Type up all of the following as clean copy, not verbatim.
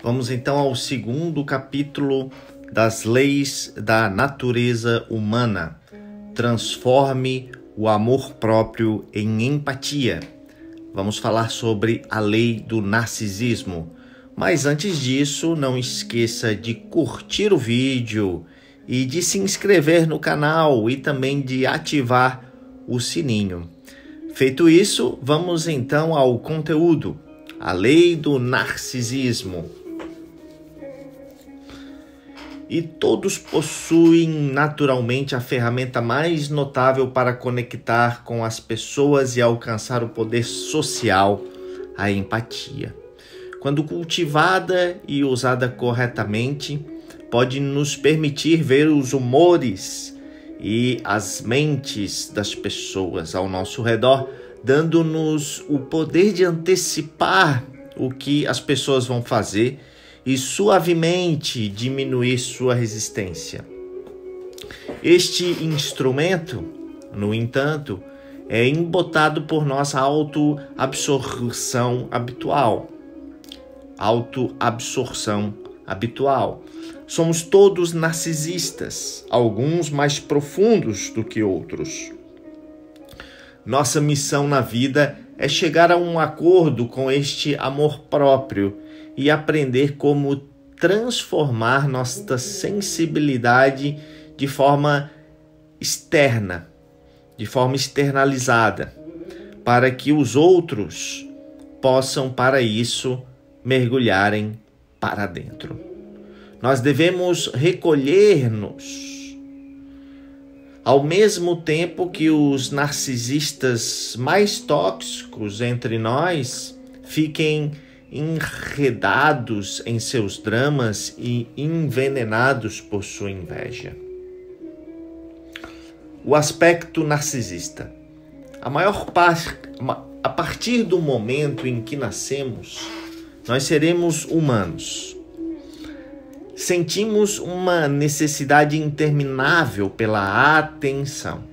Vamos então ao segundo capítulo das leis da natureza humana. Transforme o amor próprio em empatia. Vamos falar sobre a lei do narcisismo. Mas antes disso, não esqueça de curtir o vídeo e de se inscrever no canal e também de ativar o sininho. Feito isso, vamos então ao conteúdo. A lei do narcisismo. E todos possuem naturalmente a ferramenta mais notável para conectar com as pessoas e alcançar o poder social, a empatia. Quando cultivada e usada corretamente, pode nos permitir ver os humores e as mentes das pessoas ao nosso redor, dando-nos o poder de antecipar o que as pessoas vão fazer e suavemente diminuir sua resistência. Este instrumento, no entanto, é embotado por nossa autoabsorção habitual. Somos todos narcisistas, alguns mais profundos do que outros. Nossa missão na vida é chegar a um acordo com este amor próprio e aprender como transformar nossa sensibilidade de forma externa, de forma externalizada, para que os outros possam, para isso, mergulharem para dentro. Nós devemos recolher-nos, ao mesmo tempo que os narcisistas mais tóxicos entre nós fiquem enredados em seus dramas e envenenados por sua inveja. O aspecto narcisista. A partir do momento em que nascemos, nós seremos humanos. Sentimos uma necessidade interminável pela atenção.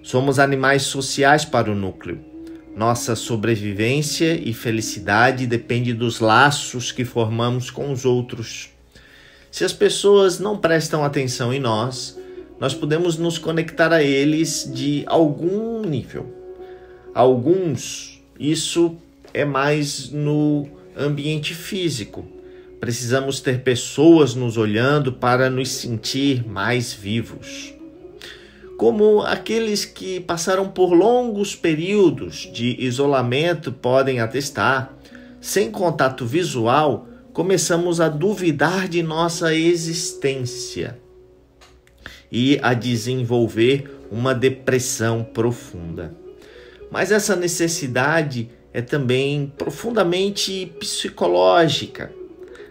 Somos animais sociais para o núcleo. Nossa sobrevivência e felicidade depende dos laços que formamos com os outros. Se as pessoas não prestam atenção em nós podemos nos conectar a eles de algum nível. Alguns, isso é mais no ambiente físico. Precisamos ter pessoas nos olhando para nos sentir mais vivos. Como aqueles que passaram por longos períodos de isolamento podem atestar, sem contato visual, começamos a duvidar de nossa existência e a desenvolver uma depressão profunda. Mas essa necessidade é também profundamente psicológica.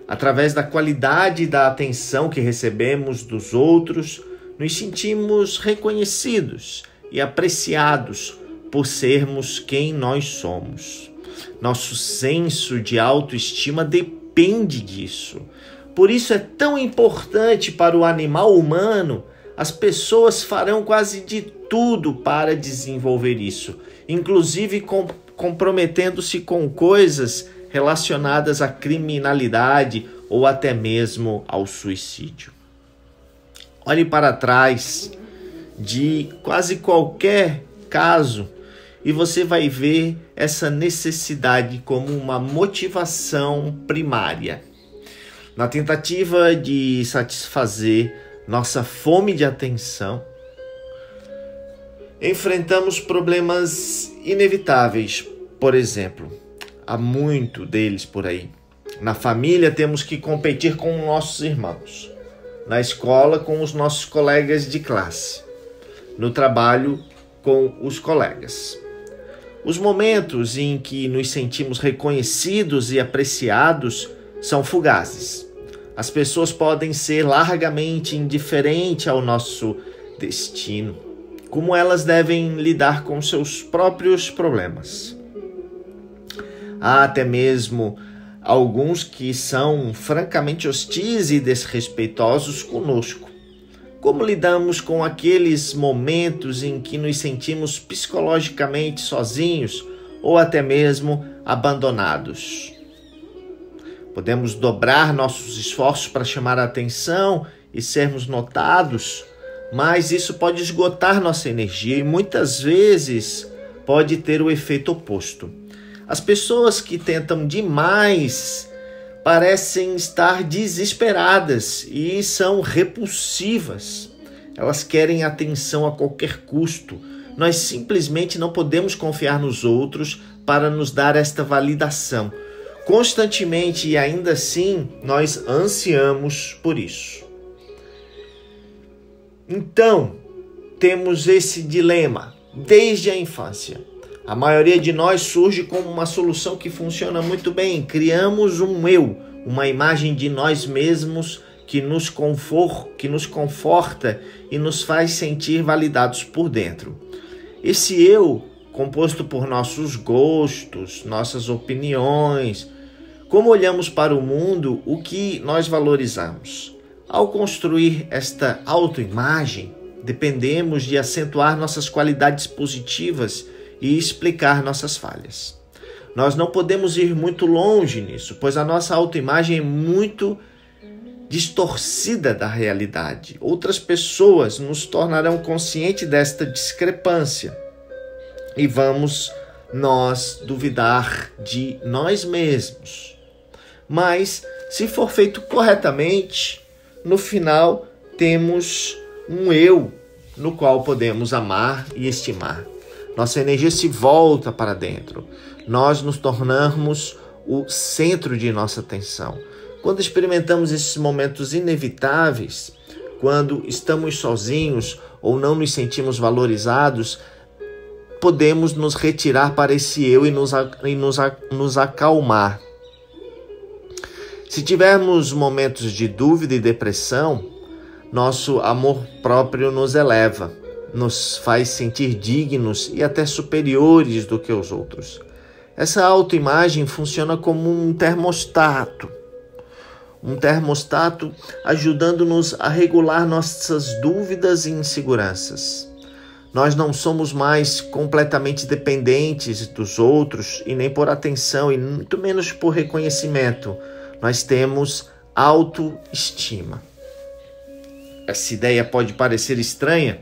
Através da qualidade da atenção que recebemos dos outros, nos sentimos reconhecidos e apreciados por sermos quem nós somos. Nosso senso de autoestima depende disso. Por isso é tão importante para o animal humano, as pessoas farão quase de tudo para desenvolver isso, inclusive comprometendo-se com coisas relacionadas à criminalidade ou até mesmo ao suicídio. Olhe para trás de quase qualquer caso e você vai ver essa necessidade como uma motivação primária. Na tentativa de satisfazer nossa fome de atenção, enfrentamos problemas inevitáveis. Por exemplo, há muito deles por aí. Na família temos que competir com nossos irmãos. Na escola com os nossos colegas de classe. No trabalho com os colegas. Os momentos em que nos sentimos reconhecidos e apreciados são fugazes. As pessoas podem ser largamente indiferentes ao nosso destino. Como elas devem lidar com seus próprios problemas. Há até mesmo alguns que são francamente hostis e desrespeitosos conosco. Como lidamos com aqueles momentos em que nos sentimos psicologicamente sozinhos ou até mesmo abandonados? Podemos dobrar nossos esforços para chamar a atenção e sermos notados, mas isso pode esgotar nossa energia e muitas vezes pode ter o efeito oposto. As pessoas que tentam demais parecem estar desesperadas e são repulsivas. Elas querem atenção a qualquer custo. Nós simplesmente não podemos confiar nos outros para nos dar esta validação. Constantemente e ainda assim, nós ansiamos por isso. Então, temos esse dilema desde a infância. A maioria de nós surge como uma solução que funciona muito bem. Criamos um eu, uma imagem de nós mesmos que nos conforta e nos faz sentir validados por dentro. Esse eu, composto por nossos gostos, nossas opiniões, como olhamos para o mundo, o que nós valorizamos. Ao construir esta autoimagem, dependemos de acentuar nossas qualidades positivas e explicar nossas falhas. Nós não podemos ir muito longe nisso, pois a nossa autoimagem é muito distorcida da realidade. Outras pessoas nos tornarão conscientes desta discrepância e vamos nós duvidar de nós mesmos. Mas, se for feito corretamente, no final temos um eu no qual podemos amar e estimar. Nossa energia se volta para dentro. Nós nos tornamos o centro de nossa atenção. Quando experimentamos esses momentos inevitáveis, quando estamos sozinhos ou não nos sentimos valorizados, podemos nos retirar para esse eu e nos acalmar. Se tivermos momentos de dúvida e depressão, nosso amor próprio nos eleva, nos faz sentir dignos e até superiores do que os outros. Essa autoimagem funciona como um termostato ajudando-nos a regular nossas dúvidas e inseguranças. Nós não somos mais completamente dependentes dos outros e nem por atenção e muito menos por reconhecimento. Nós temos autoestima. Essa ideia pode parecer estranha.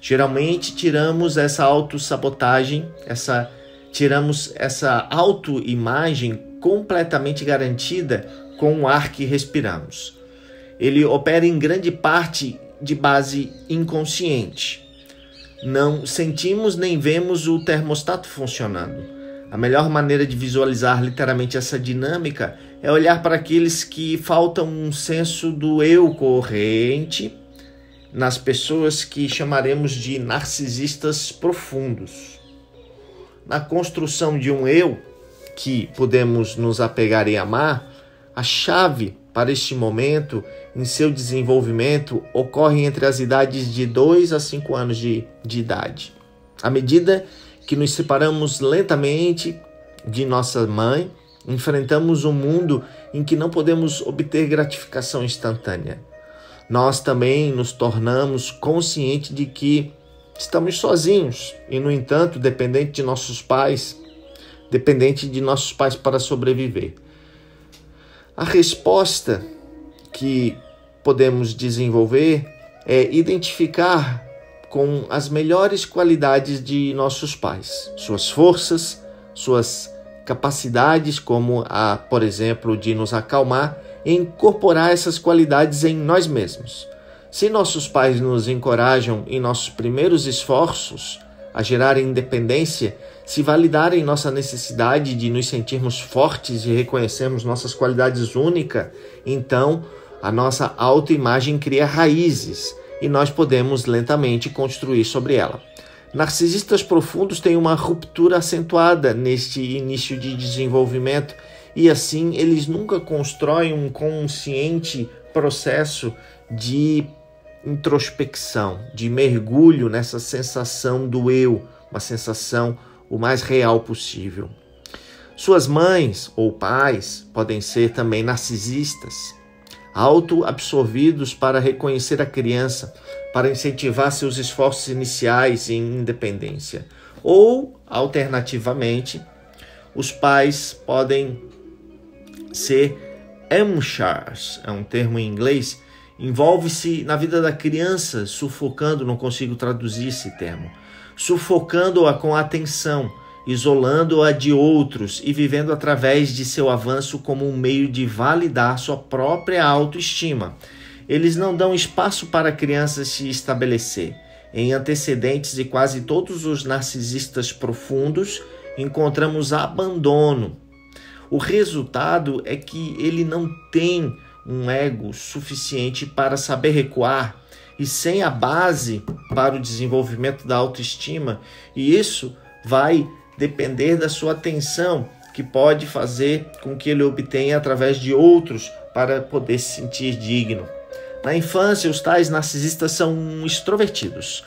Geralmente tiramos essa autossabotagem, tiramos essa autoimagem completamente garantida com o ar que respiramos. Ele opera em grande parte de base inconsciente. Não sentimos nem vemos o termostato funcionando. A melhor maneira de visualizar literalmente essa dinâmica é olhar para aqueles que faltam um senso do eu corrente nas pessoas que chamaremos de narcisistas profundos. Na construção de um eu que podemos nos apegar e amar, a chave para este momento em seu desenvolvimento ocorre entre as idades de 2 a 5 anos de idade. À medida que nos separamos lentamente de nossa mãe, enfrentamos um mundo em que não podemos obter gratificação instantânea. Nós também nos tornamos conscientes de que estamos sozinhos e, no entanto, dependentes de nossos pais para sobreviver. A resposta que podemos desenvolver é identificar com as melhores qualidades de nossos pais, suas forças, suas capacidades, como a, por exemplo, de nos acalmar, e incorporar essas qualidades em nós mesmos. Se nossos pais nos encorajam em nossos primeiros esforços a gerar independência, se validarem nossa necessidade de nos sentirmos fortes e reconhecermos nossas qualidades únicas, então a nossa autoimagem cria raízes e nós podemos lentamente construir sobre ela. Narcisistas profundos têm uma ruptura acentuada neste início de desenvolvimento e assim eles nunca constroem um consciente processo de introspecção, de mergulho nessa sensação do eu, uma sensação o mais real possível. Suas mães ou pais podem ser também narcisistas, autoabsorvidos para reconhecer a criança, para incentivar seus esforços iniciais em independência. Ou, alternativamente, os pais podem ser Anxious é um termo em inglês, envolve-se na vida da criança, sufocando, não consigo traduzir esse termo, sufocando-a com a atenção, isolando-a de outros e vivendo através de seu avanço como um meio de validar sua própria autoestima. Eles não dão espaço para a criança se estabelecer. Em antecedentes de quase todos os narcisistas profundos, encontramos abandono. O resultado é que ele não tem um ego suficiente para saber recuar e sem a base para o desenvolvimento da autoestima, e isso vai depender da sua atenção, que pode fazer com que ele obtenha através de outros para poder se sentir digno. Na infância, os tais narcisistas são extrovertidos.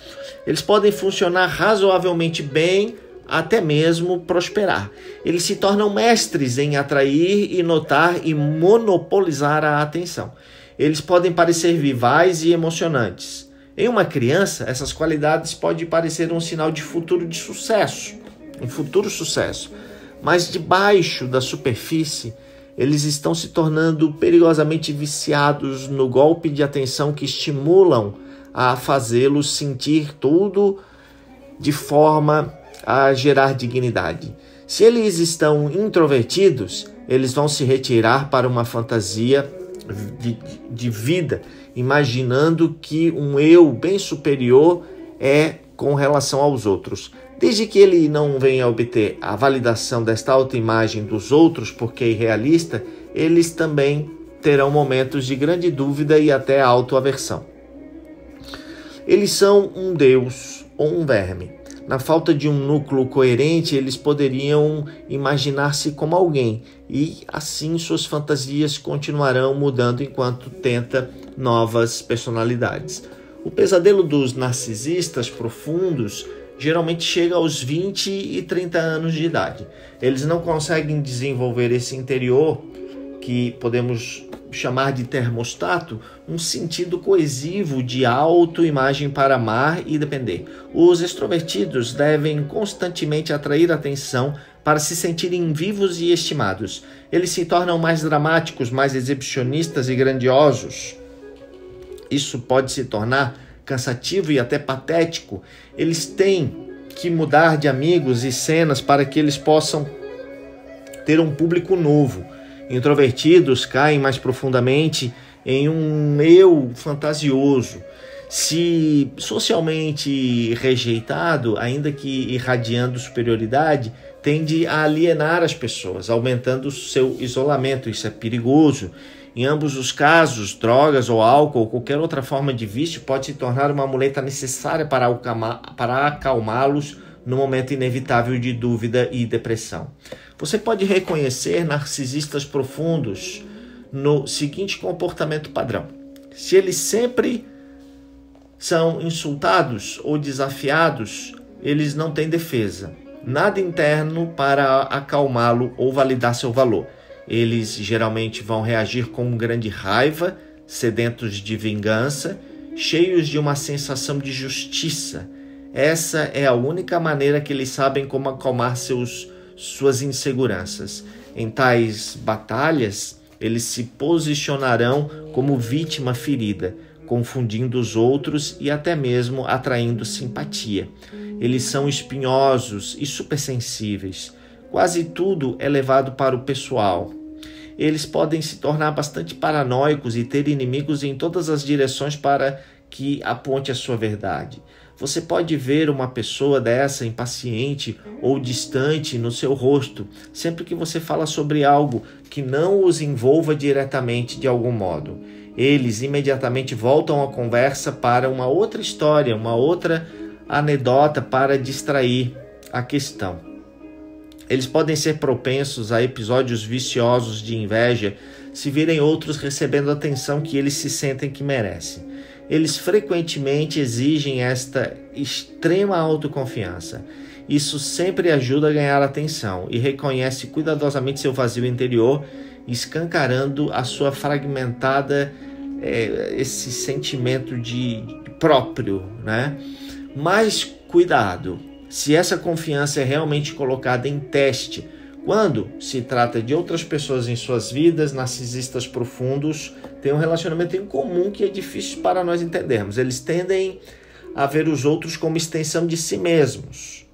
Eles podem funcionar razoavelmente bem, até mesmo prosperar. Eles se tornam mestres em atrair e notar e monopolizar a atenção. Eles podem parecer vivais e emocionantes. Em uma criança, essas qualidades podem parecer um sinal de futuro sucesso, mas debaixo da superfície, eles estão se tornando perigosamente viciados no golpe de atenção que estimulam a fazê-los sentir tudo de forma a gerar dignidade. Se eles estão introvertidos, eles vão se retirar para uma fantasia de vida, imaginando que um eu bem superior é com relação aos outros. Desde que ele não venha obter a validação desta autoimagem dos outros, porque é irrealista, eles também terão momentos de grande dúvida e até autoaversão. Eles são um deus ou um verme. Na falta de um núcleo coerente, eles poderiam imaginar-se como alguém, e assim suas fantasias continuarão mudando enquanto tenta novas personalidades. O pesadelo dos narcisistas profundos geralmente chega aos 20 e 30 anos de idade. Eles não conseguem desenvolver esse interior, que podemos chamar de termostato, um sentido coesivo de autoimagem para amar e depender. Os extrovertidos devem constantemente atrair atenção para se sentirem vivos e estimados. Eles se tornam mais dramáticos, mais exibicionistas e grandiosos. Isso pode se tornar cansativo e até patético. Eles têm que mudar de amigos e cenas para que eles possam ter um público novo. Introvertidos caem mais profundamente em um eu fantasioso. Se socialmente rejeitado, ainda que irradiando superioridade, tende a alienar as pessoas, aumentando seu isolamento. Isso é perigoso. Em ambos os casos, drogas ou álcool ou qualquer outra forma de vício pode se tornar uma muleta necessária para acalmá-los no momento inevitável de dúvida e depressão. Você pode reconhecer narcisistas profundos no seguinte comportamento padrão. Se eles sempre são insultados ou desafiados, eles não têm defesa. Nada interno para acalmá-lo ou validar seu valor. Eles geralmente vão reagir com grande raiva, sedentos de vingança, cheios de uma sensação de justiça. Essa é a única maneira que eles sabem como acalmar suas inseguranças. Em tais batalhas, eles se posicionarão como vítima ferida, confundindo os outros e até mesmo atraindo simpatia. Eles são espinhosos e supersensíveis. Quase tudo é levado para o pessoal. Eles podem se tornar bastante paranoicos e ter inimigos em todas as direções para que aponte a sua verdade. Você pode ver uma pessoa dessa impaciente ou distante no seu rosto, sempre que você fala sobre algo que não os envolva diretamente de algum modo. Eles imediatamente voltam a conversa para uma outra história, uma outra anedota para distrair a questão. Eles podem ser propensos a episódios viciosos de inveja se virem outros recebendo a atenção que eles se sentem que merecem. Eles frequentemente exigem esta extrema autoconfiança. Isso sempre ajuda a ganhar atenção e reconhece cuidadosamente seu vazio interior, escancarando a sua fragmentada, esse sentimento de próprio, né? Mas cuidado, se essa confiança é realmente colocada em teste, Quando se trata de outras pessoas em suas vidas, narcisistas profundos têm um relacionamento em comum que é difícil para nós entendermos. Eles tendem a ver os outros como extensão de si mesmos,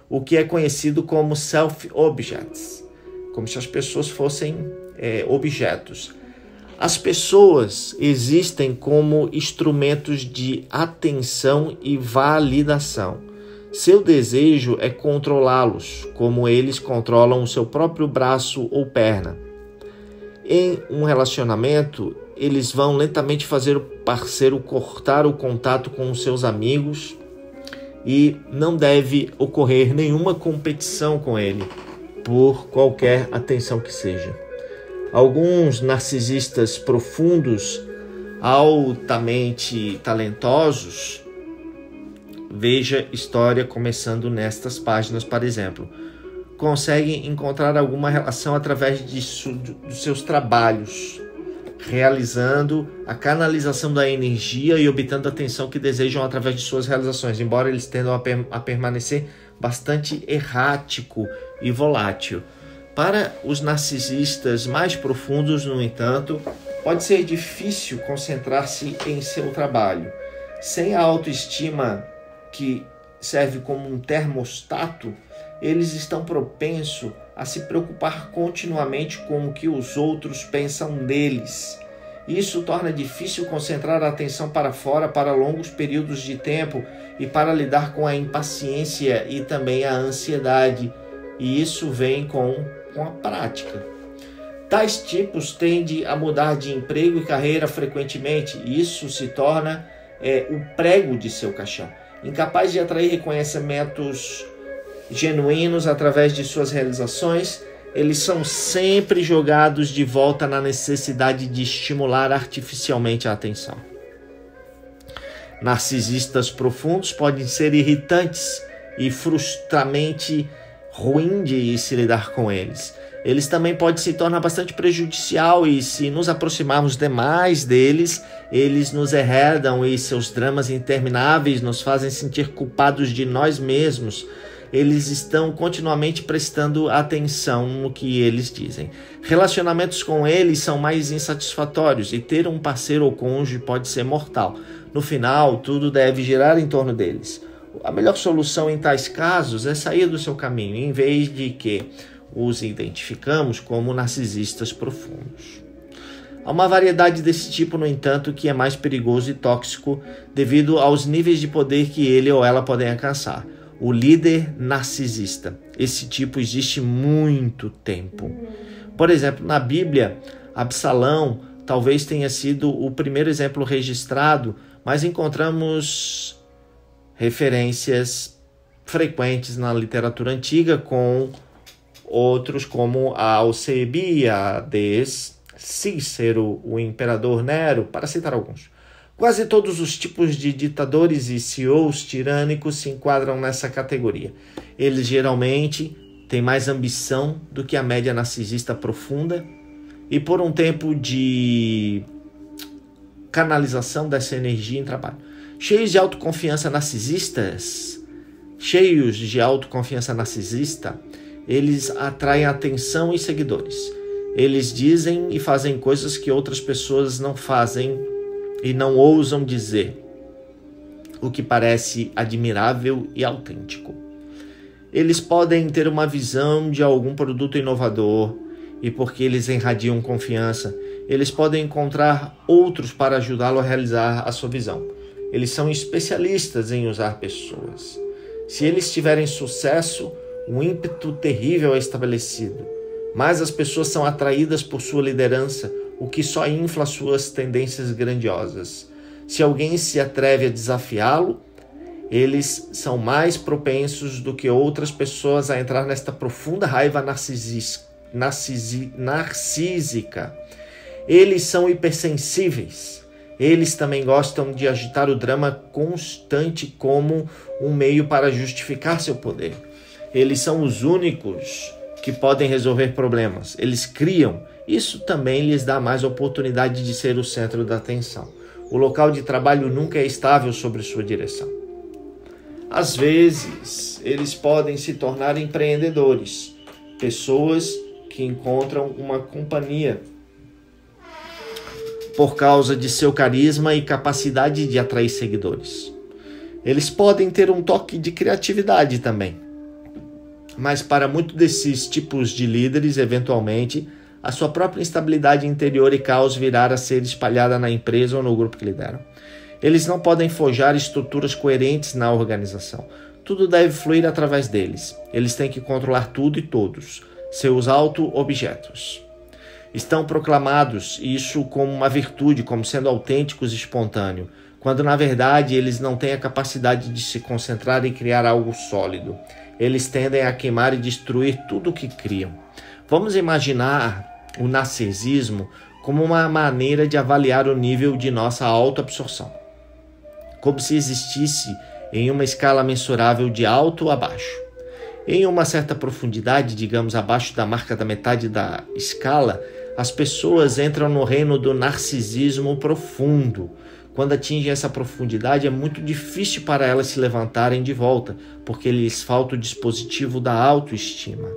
o que é conhecido como self-objects, como se as pessoas fossem objetos. As pessoas existem como instrumentos de atenção e validação. Seu desejo é controlá-los, como eles controlam o seu próprio braço ou perna. Em um relacionamento, eles vão lentamente fazer o parceiro cortar o contato com os seus amigos e não deve ocorrer nenhuma competição com ele, por qualquer atenção que seja. Alguns narcisistas profundos, altamente talentosos, veja história começando nestas páginas, por exemplo, conseguem encontrar alguma relação através dos seus trabalhos, realizando a canalização da energia e obtendo a atenção que desejam através de suas realizações, embora eles tendam a permanecer bastante errático e volátil. Para os narcisistas mais profundos, no entanto, pode ser difícil concentrar-se em seu trabalho. Sem a autoestima que serve como um termostato, eles estão propensos a se preocupar continuamente com o que os outros pensam deles. Isso torna difícil concentrar a atenção para fora para longos períodos de tempo e para lidar com a impaciência e também a ansiedade. E isso vem com a prática. Tais tipos tendem a mudar de emprego e carreira frequentemente, e isso se torna o prego de seu caixão. Incapaz de atrair reconhecimentos genuínos através de suas realizações, eles são sempre jogados de volta na necessidade de estimular artificialmente a atenção. Narcisistas profundos podem ser irritantes e frustrantemente ruim de se lidar com eles. Eles também podem se tornar bastante prejudicial e, se nos aproximarmos demais deles, eles nos enredam e seus dramas intermináveis nos fazem sentir culpados de nós mesmos. Eles estão continuamente prestando atenção no que eles dizem. Relacionamentos com eles são mais insatisfatórios e ter um parceiro ou cônjuge pode ser mortal. No final, tudo deve girar em torno deles. A melhor solução em tais casos é sair do seu caminho, em vez de que os identificamos como narcisistas profundos. Há uma variedade desse tipo, no entanto, que é mais perigoso e tóxico devido aos níveis de poder que ele ou ela podem alcançar. O líder narcisista. Esse tipo existe muito tempo. Por exemplo, na Bíblia, Absalão talvez tenha sido o primeiro exemplo registrado, mas encontramos referências frequentes na literatura antiga com outros como Alcebiades, Cícero, o imperador Nero, para citar alguns. Quase todos os tipos de ditadores e CEOs tirânicos se enquadram nessa categoria. Eles geralmente têm mais ambição do que a média narcisista profunda e por um tempo de canalização dessa energia em trabalho. Cheios de autoconfiança narcisista, eles atraem atenção e seguidores. Eles dizem e fazem coisas que outras pessoas não fazem e não ousam dizer, o que parece admirável e autêntico. Eles podem ter uma visão de algum produto inovador e, porque eles irradiam confiança, eles podem encontrar outros para ajudá-lo a realizar a sua visão. Eles são especialistas em usar pessoas. Se eles tiverem sucesso, um ímpeto terrível é estabelecido, mas as pessoas são atraídas por sua liderança, o que só infla suas tendências grandiosas. Se alguém se atreve a desafiá-lo, eles são mais propensos do que outras pessoas a entrar nesta profunda raiva narcísica. Eles são hipersensíveis. Eles também gostam de agitar o drama constante como um meio para justificar seu poder. Eles são os únicos que podem resolver problemas. Eles criam. Isso também lhes dá mais oportunidade de ser o centro da atenção. O local de trabalho nunca é estável sob sua direção. Às vezes, eles podem se tornar empreendedores, pessoas que encontram uma companhia por causa de seu carisma e capacidade de atrair seguidores. Eles podem ter um toque de criatividade também, mas para muitos desses tipos de líderes, eventualmente, a sua própria instabilidade interior e caos virá a ser espalhada na empresa ou no grupo que lideram. Eles não podem forjar estruturas coerentes na organização. Tudo deve fluir através deles. Eles têm que controlar tudo e todos, seus auto-objetos. Estão proclamados isso como uma virtude, como sendo autênticos e espontâneos, quando na verdade eles não têm a capacidade de se concentrar e criar algo sólido. Eles tendem a queimar e destruir tudo o que criam. Vamos imaginar o narcisismo como uma maneira de avaliar o nível de nossa autoabsorção, como se existisse em uma escala mensurável de alto a baixo. Em uma certa profundidade, digamos abaixo da marca da metade da escala, as pessoas entram no reino do narcisismo profundo. Quando atingem essa profundidade, é muito difícil para elas se levantarem de volta, porque lhes falta o dispositivo da autoestima.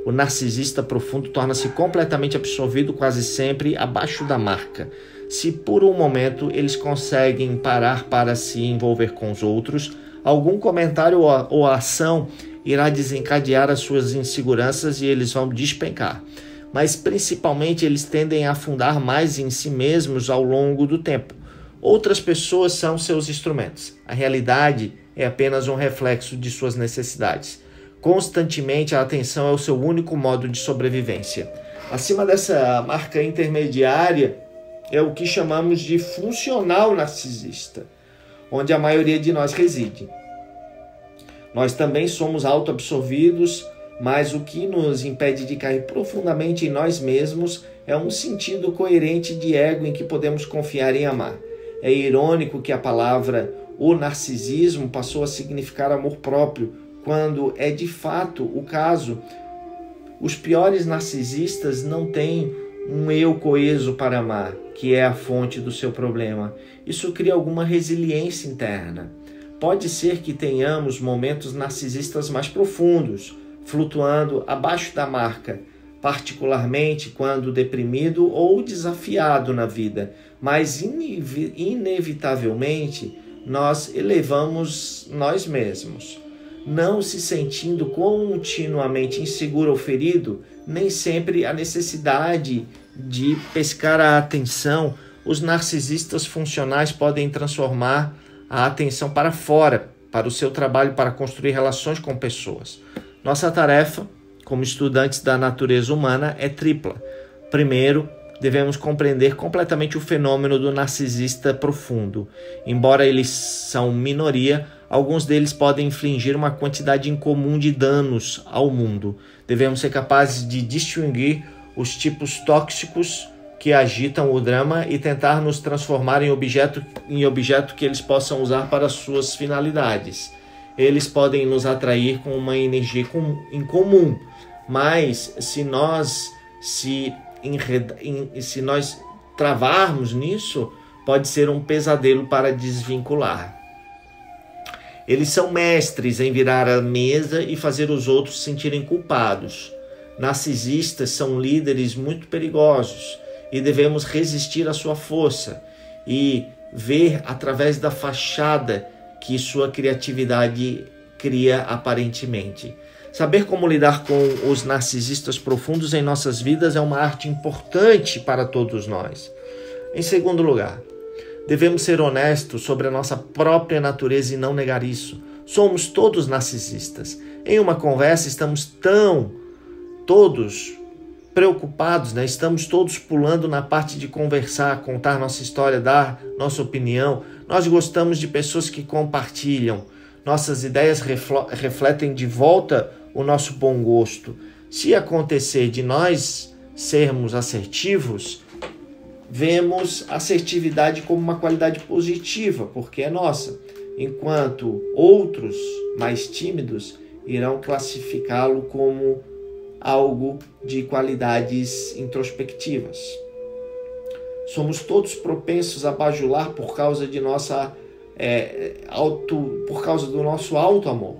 O narcisista profundo torna-se completamente absorvido quase sempre abaixo da marca. Se por um momento eles conseguem parar para se envolver com os outros, algum comentário ou ação irá desencadear as suas inseguranças e eles vão despencar. Mas principalmente eles tendem a afundar mais em si mesmos ao longo do tempo. Outras pessoas são seus instrumentos. A realidade é apenas um reflexo de suas necessidades. Constantemente a atenção é o seu único modo de sobrevivência. Acima dessa marca intermediária é o que chamamos de funcional narcisista, onde a maioria de nós reside. Nós também somos autoabsorvidos, mas o que nos impede de cair profundamente em nós mesmos é um sentido coerente de ego em que podemos confiar e amar. É irônico que a palavra o narcisismo passou a significar amor próprio, quando é de fato o caso. Os piores narcisistas não têm um eu coeso para amar, que é a fonte do seu problema. Isso cria alguma resiliência interna. Pode ser que tenhamos momentos narcisistas mais profundos, flutuando abaixo da marca, particularmente quando deprimido ou desafiado na vida, mas inevitavelmente nós elevamos nós mesmos. Não se sentindo continuamente inseguro ou ferido, nem sempre a necessidade de pescar a atenção, os narcisistas funcionais podem transformar a atenção para fora, para o seu trabalho, para construir relações com pessoas. Nossa tarefa, como estudantes da natureza humana, é tripla. Primeiro, devemos compreender completamente o fenômeno do narcisista profundo. Embora eles são minoria, alguns deles podem infligir uma quantidade incomum de danos ao mundo. Devemos ser capazes de distinguir os tipos tóxicos que agitam o drama e tentar nos transformar em objeto que eles possam usar para suas finalidades. Eles podem nos atrair com uma energia incomum, mas se nós travarmos nisso, pode ser um pesadelo para desvincular. Eles são mestres em virar a mesa e fazer os outros se sentirem culpados. Narcisistas são líderes muito perigosos e devemos resistir à sua força e ver através da fachada que sua criatividade cria aparentemente. Saber como lidar com os narcisistas profundos em nossas vidas é uma arte importante para todos nós. Em segundo lugar, devemos ser honestos sobre a nossa própria natureza e não negar isso. Somos todos narcisistas. Em uma conversa estamos todos preocupados, né? Estamos todos pulando na parte de conversar, contar nossa história, dar nossa opinião. Nós gostamos de pessoas que compartilham. Nossas ideias refletem de volta o nosso bom gosto. Se acontecer de nós sermos assertivos, vemos assertividade como uma qualidade positiva, porque é nossa, enquanto outros, mais tímidos, irão classificá-lo como algo de qualidades introspectivas. Somos todos propensos a bajular por causa de por causa do nosso alto amor.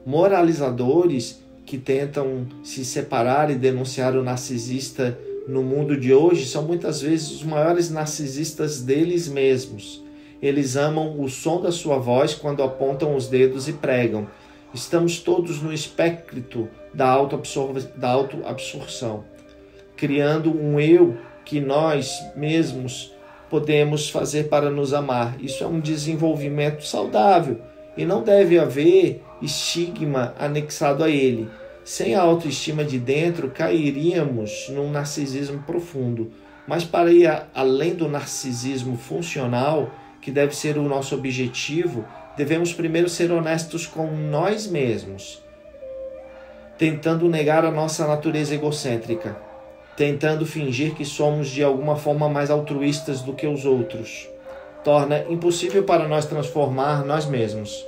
Moralizadores que tentam se separar e denunciar o narcisista no mundo de hoje são muitas vezes os maiores narcisistas deles mesmos. Eles amam o som da sua voz quando apontam os dedos e pregam. Estamos todos no espectro da autoabsorção, criando um eu que nós mesmos podemos fazer para nos amar. Isso é um desenvolvimento saudável e não deve haver estigma anexado a ele. Sem a autoestima de dentro, cairíamos num narcisismo profundo. Mas para ir além do narcisismo funcional, que deve ser o nosso objetivo, devemos primeiro ser honestos com nós mesmos, tentando negar a nossa natureza egocêntrica, tentando fingir que somos de alguma forma mais altruístas do que os outros. Torna impossível para nós transformar nós mesmos.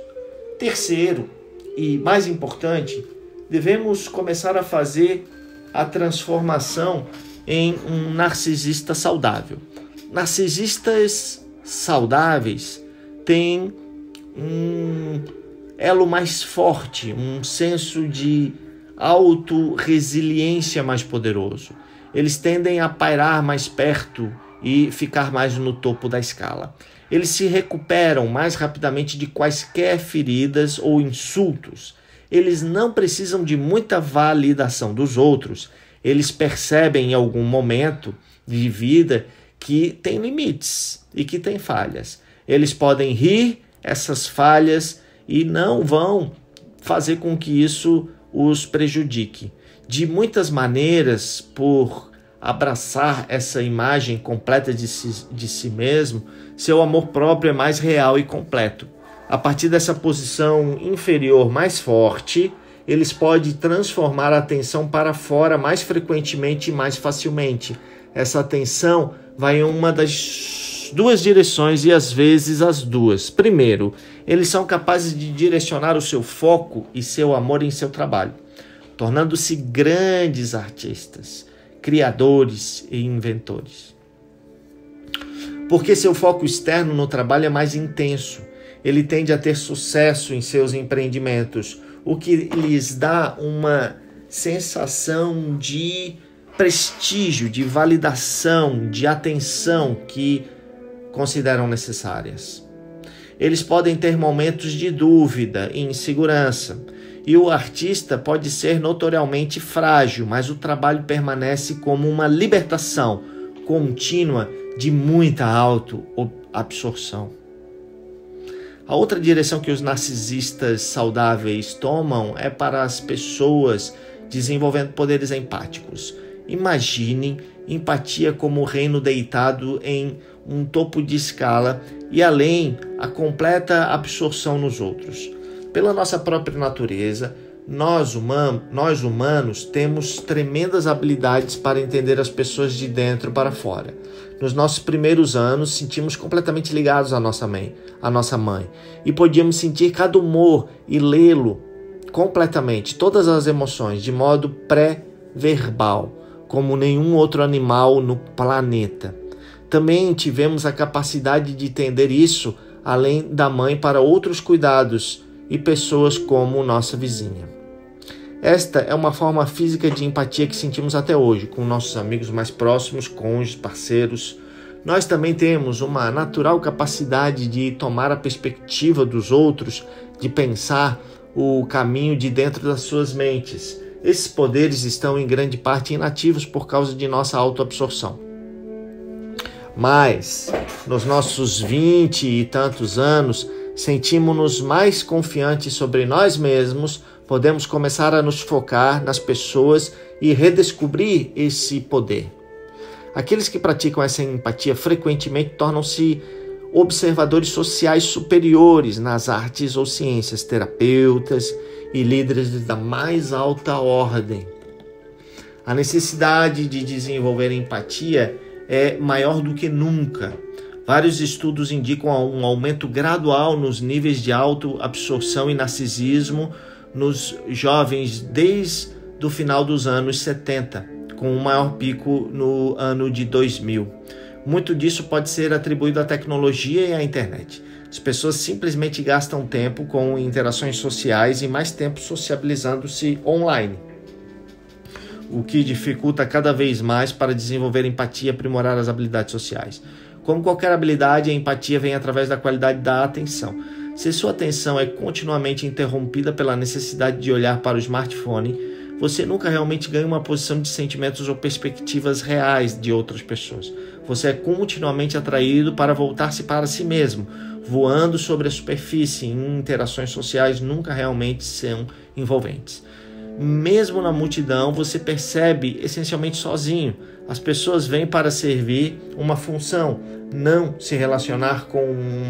Terceiro, e mais importante, devemos começar a fazer a transformação em um narcisista saudável. Narcisistas saudáveis têm um elo mais forte, um senso de autorresiliência mais poderoso. Eles tendem a pairar mais perto e ficar mais no topo da escala. Eles se recuperam mais rapidamente de quaisquer feridas ou insultos. Eles não precisam de muita validação dos outros. Eles percebem em algum momento de vida que tem limites e que tem falhas. Eles podem rir essas falhas e não vão fazer com que isso os prejudique. De muitas maneiras, por abraçar essa imagem completa de si mesmo, seu amor próprio é mais real e completo. A partir dessa posição inferior mais forte, eles podem transformar a atenção para fora mais frequentemente e mais facilmente. Essa atenção vai em uma das duas direções e às vezes as duas. Primeiro, eles são capazes de direcionar o seu foco e seu amor em seu trabalho, tornando-se grandes artistas, criadores e inventores. Porque seu foco externo no trabalho é mais intenso, ele tende a ter sucesso em seus empreendimentos, o que lhes dá uma sensação de prestígio, de validação, de atenção que consideram necessárias. Eles podem ter momentos de dúvida e insegurança, e o artista pode ser notoriamente frágil, mas o trabalho permanece como uma libertação contínua de muita autoabsorção. A outra direção que os narcisistas saudáveis tomam é para as pessoas desenvolvendo poderes empáticos. Imaginem empatia como o reino deitado em um topo de escala e além a completa absorção nos outros. Pela nossa própria natureza, nós humanos temos tremendas habilidades para entender as pessoas de dentro para fora. Nos nossos primeiros anos, sentimos completamente ligados à nossa mãe, e podíamos sentir cada humor e lê-lo completamente, todas as emoções, de modo pré-verbal, como nenhum outro animal no planeta. Também tivemos a capacidade de entender isso, além da mãe, para outros cuidados e pessoas como nossa vizinha. Esta é uma forma física de empatia que sentimos até hoje, com nossos amigos mais próximos, cônjuges, parceiros. Nós também temos uma natural capacidade de tomar a perspectiva dos outros, de pensar o caminho de dentro das suas mentes. Esses poderes estão em grande parte inativos por causa de nossa autoabsorção. Mas, nos nossos 20 e tantos anos, sentimos-nos mais confiantes sobre nós mesmos, podemos começar a nos focar nas pessoas e redescobrir esse poder. Aqueles que praticam essa empatia frequentemente tornam-se observadores sociais superiores nas artes ou ciências, terapeutas e líderes da mais alta ordem. A necessidade de desenvolver empatia é maior do que nunca. Vários estudos indicam um aumento gradual nos níveis de autoabsorção e narcisismo nos jovens desde o final dos anos 70, com um maior pico no ano de 2000. Muito disso pode ser atribuído à tecnologia e à internet. As pessoas simplesmente gastam tempo com interações sociais e mais tempo sociabilizando-se online, o que dificulta cada vez mais para desenvolver empatia e aprimorar as habilidades sociais. Como qualquer habilidade, a empatia vem através da qualidade da atenção. Se sua atenção é continuamente interrompida pela necessidade de olhar para o smartphone, você nunca realmente ganha uma posição de sentimentos ou perspectivas reais de outras pessoas. Você é continuamente atraído para voltar-se para si mesmo, voando sobre a superfície em interações sociais nunca realmente são envolventes. Mesmo na multidão, você percebe essencialmente sozinho. As pessoas vêm para servir uma função, não se relacionar com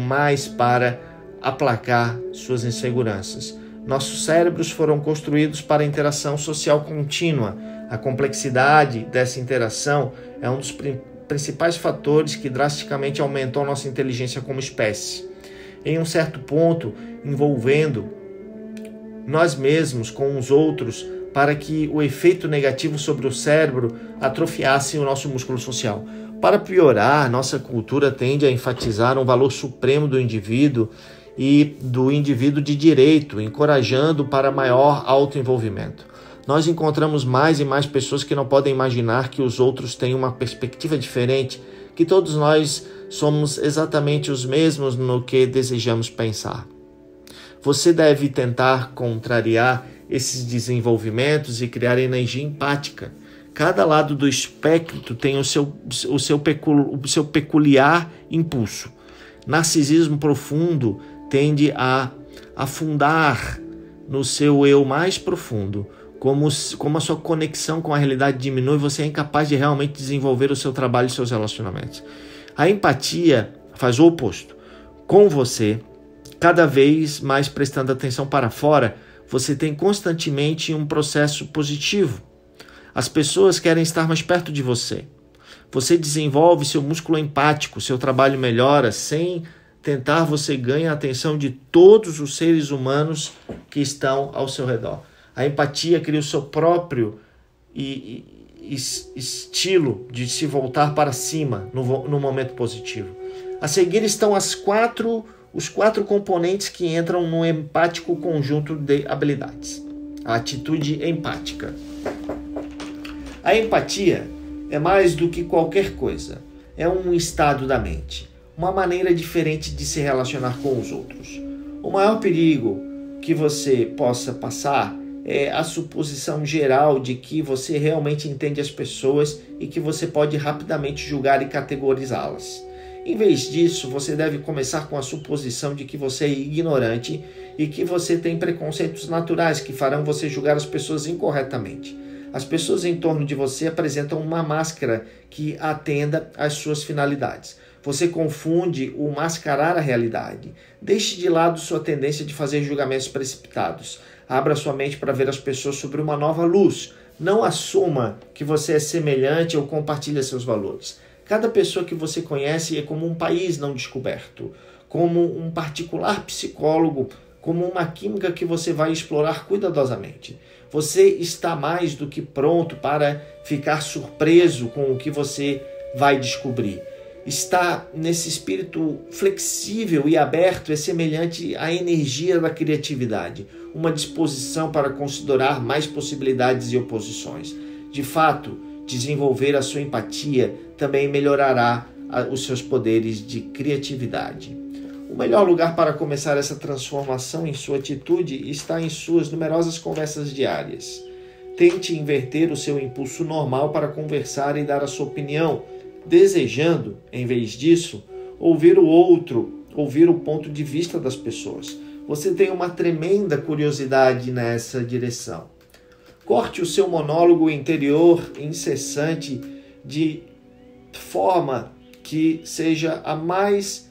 mais para aplacar suas inseguranças. Nossos cérebros foram construídos para a interação social contínua. A complexidade dessa interação é um dos principais fatores que drasticamente aumentou nossa inteligência como espécie. Em um certo ponto, envolvendo nós mesmos com os outros, para que o efeito negativo sobre o cérebro atrofiasse o nosso músculo social. Para piorar, nossa cultura tende a enfatizar um valor supremo do indivíduo e do indivíduo de direito, encorajando para maior autoenvolvimento. Nós encontramos mais e mais pessoas que não podem imaginar que os outros têm uma perspectiva diferente, que todos nós somos exatamente os mesmos no que desejamos pensar. Você deve tentar contrariar esses desenvolvimentos e criar energia empática. Cada lado do espectro tem o seu peculiar impulso. Narcisismo profundo tende a afundar no seu eu mais profundo. Como a sua conexão com a realidade diminui, você é incapaz de realmente desenvolver o seu trabalho e seus relacionamentos. A empatia faz o oposto. Com você, cada vez mais prestando atenção para fora, você tem constantemente um processo positivo. As pessoas querem estar mais perto de você. Você desenvolve seu músculo empático, seu trabalho melhora, sem tentar você ganha a atenção de todos os seres humanos que estão ao seu redor. A empatia cria o seu próprio estilo de se voltar para cima no momento positivo. A seguir estão os quatro componentes que entram no empático conjunto de habilidades. A atitude empática. A empatia é mais do que qualquer coisa. É um estado da mente, uma maneira diferente de se relacionar com os outros. O maior perigo que você possa passar é a suposição geral de que você realmente entende as pessoas e que você pode rapidamente julgar e categorizá-las. Em vez disso, você deve começar com a suposição de que você é ignorante e que você tem preconceitos naturais que farão você julgar as pessoas incorretamente. As pessoas em torno de você apresentam uma máscara que atenda às suas finalidades. Você confunde o mascarar a realidade. Deixe de lado sua tendência de fazer julgamentos precipitados. Abra sua mente para ver as pessoas sob uma nova luz. Não assuma que você é semelhante ou compartilha seus valores. Cada pessoa que você conhece é como um país não descoberto, como um particular psicólogo, como uma química que você vai explorar cuidadosamente. Você está mais do que pronto para ficar surpreso com o que você vai descobrir. Estar nesse espírito flexível e aberto é semelhante à energia da criatividade, uma disposição para considerar mais possibilidades e oposições. De fato, desenvolver a sua empatia também melhorará os seus poderes de criatividade. O melhor lugar para começar essa transformação em sua atitude está em suas numerosas conversas diárias. Tente inverter o seu impulso normal para conversar e dar a sua opinião, desejando, em vez disso, ouvir o outro, ouvir o ponto de vista das pessoas. Você tem uma tremenda curiosidade nessa direção. Corte o seu monólogo interior incessante de forma que seja a mais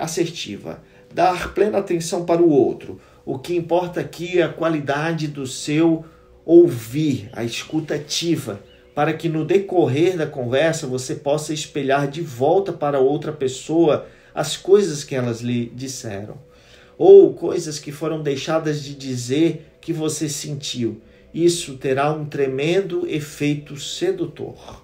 assertiva. Dar plena atenção para o outro. O que importa aqui é a qualidade do seu ouvir, a escuta ativa, para que no decorrer da conversa você possa espelhar de volta para outra pessoa as coisas que elas lhe disseram, ou coisas que foram deixadas de dizer que você sentiu. Isso terá um tremendo efeito sedutor.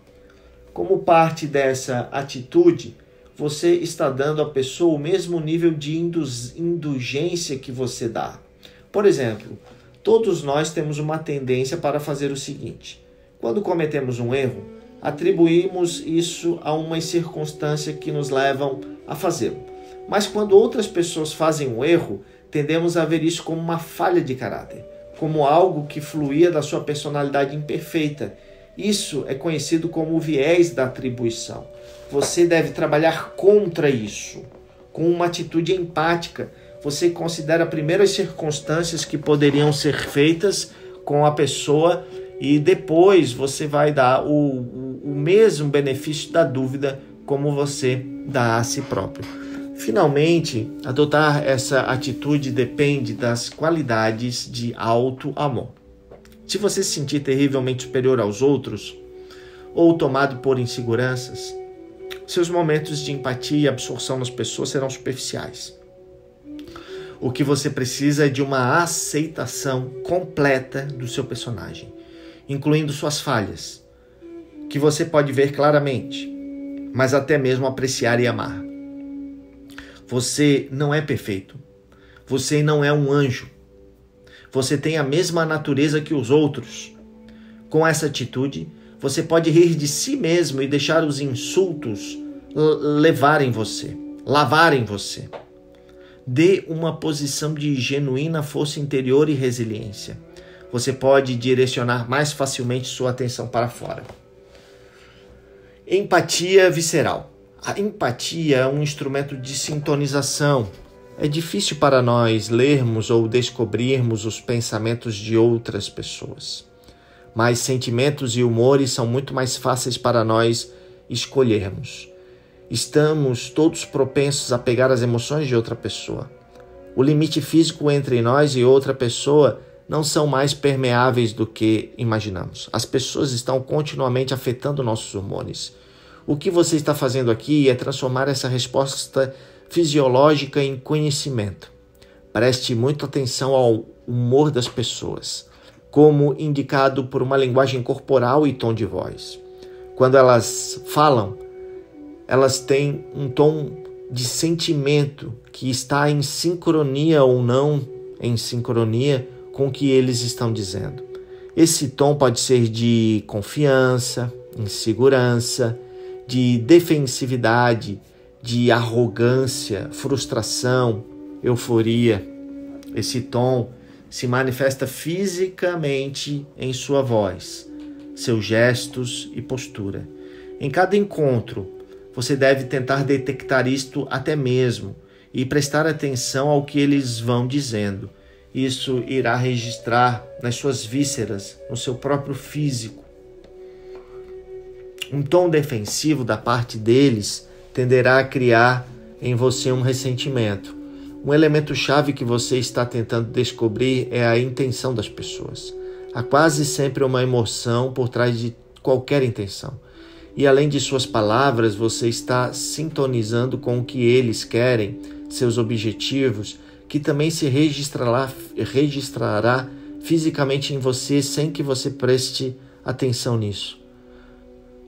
Como parte dessa atitude, você está dando à pessoa o mesmo nível de indulgência que você dá. Por exemplo, todos nós temos uma tendência para fazer o seguinte: quando cometemos um erro, atribuímos isso a uma circunstância que nos levam a fazê-lo. Mas quando outras pessoas fazem um erro, tendemos a ver isso como uma falha de caráter, como algo que fluía da sua personalidade imperfeita. Isso é conhecido como o viés da atribuição. Você deve trabalhar contra isso, com uma atitude empática. Você considera primeiro as circunstâncias que poderiam ser feitas com a pessoa e depois você vai dar o mesmo benefício da dúvida como você dá a si próprio. Finalmente, adotar essa atitude depende das qualidades de auto-amor. Se você se sentir terrivelmente superior aos outros ou tomado por inseguranças, seus momentos de empatia e absorção nas pessoas serão superficiais. O que você precisa é de uma aceitação completa do seu personagem, incluindo suas falhas, que você pode ver claramente, mas até mesmo apreciar e amar. Você não é perfeito. Você não é um anjo. Você tem a mesma natureza que os outros. Com essa atitude, você pode rir de si mesmo e deixar os insultos lavarem você. Dê uma posição de genuína força interior e resiliência. Você pode direcionar mais facilmente sua atenção para fora. Empatia visceral. A empatia é um instrumento de sintonização. É difícil para nós lermos ou descobrirmos os pensamentos de outras pessoas. Mas sentimentos e humores são muito mais fáceis para nós escolhermos. Estamos todos propensos a pegar as emoções de outra pessoa. O limite físico entre nós e outra pessoa não são mais permeáveis do que imaginamos. As pessoas estão continuamente afetando nossos humores. O que você está fazendo aqui é transformar essa resposta fisiológica em conhecimento. Preste muita atenção ao humor das pessoas, como indicado por uma linguagem corporal e tom de voz. Quando elas falam, elas têm um tom de sentimento que está em sincronia ou não em sincronia com o que eles estão dizendo. Esse tom pode ser de confiança, insegurança, de defensividade, de arrogância, frustração, euforia. Esse tom se manifesta fisicamente em sua voz, seus gestos e postura. Em cada encontro, você deve tentar detectar isto até mesmo e prestar atenção ao que eles vão dizendo. Isso irá registrar nas suas vísceras, no seu próprio físico. Um tom defensivo da parte deles tenderá a criar em você um ressentimento. Um elemento-chave que você está tentando descobrir é a intenção das pessoas. Há quase sempre uma emoção por trás de qualquer intenção. E além de suas palavras, você está sintonizando com o que eles querem, seus objetivos, que também se registrará fisicamente em você sem que você preste atenção nisso.